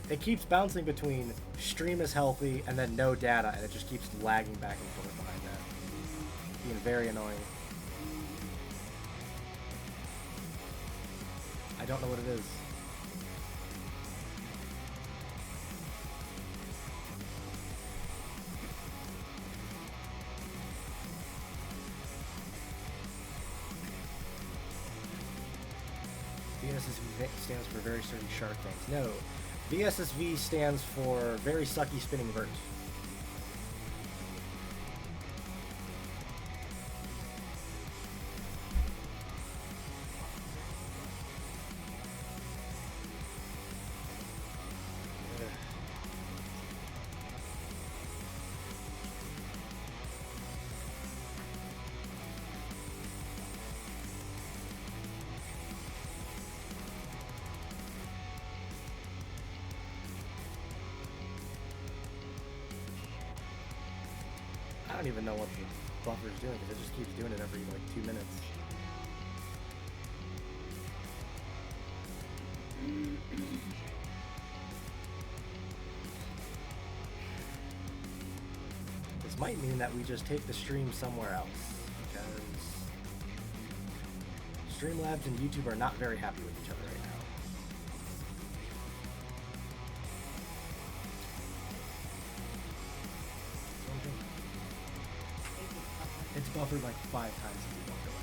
it keeps bouncing between stream is healthy and then no data, and it just keeps lagging back and forth behind that. Being very annoying. I don't know what it is. VSSV stands for very certain shark things. No. VSSV stands for very sucky spinning vert. I don't even know what the buffer's doing because it just keeps doing it every like 2 minutes. This might mean that we just take the stream somewhere else because Streamlabs and YouTube are not very happy with each other right now. It's buffered like 5 times since we walked away.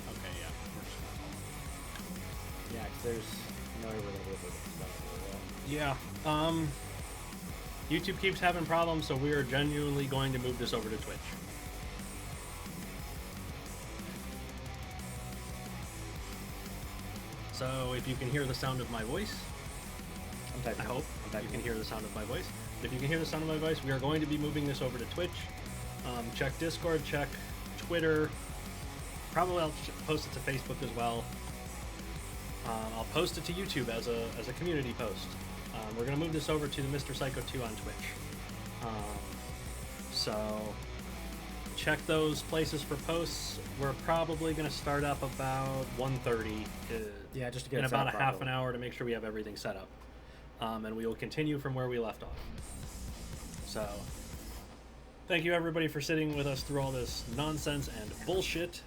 Okay, yeah. Yeah, because there's no way we're going to be able to stop it. Yeah. YouTube keeps having problems, so we are genuinely going to move this over to Twitch. So if you can hear the sound of my voice, I hope you can hear the sound of my voice. If you can hear the sound of my voice, we are going to be moving this over to Twitch. Check Discord, check Twitter. Probably I'll post it to Facebook as well. I'll post it to YouTube as a community post. We're going to move this over to the Mr. Psycho 2 on Twitch. So check those places for posts. We're probably going to start up about 1:30. Yeah, just to get in it set about up a half properly. an hour to make sure we have everything set up. And we will continue from where we left off. So, thank you everybody for sitting with us through all this nonsense and bullshit.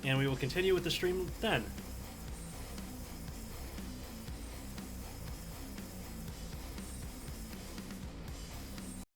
And we will continue with the stream then.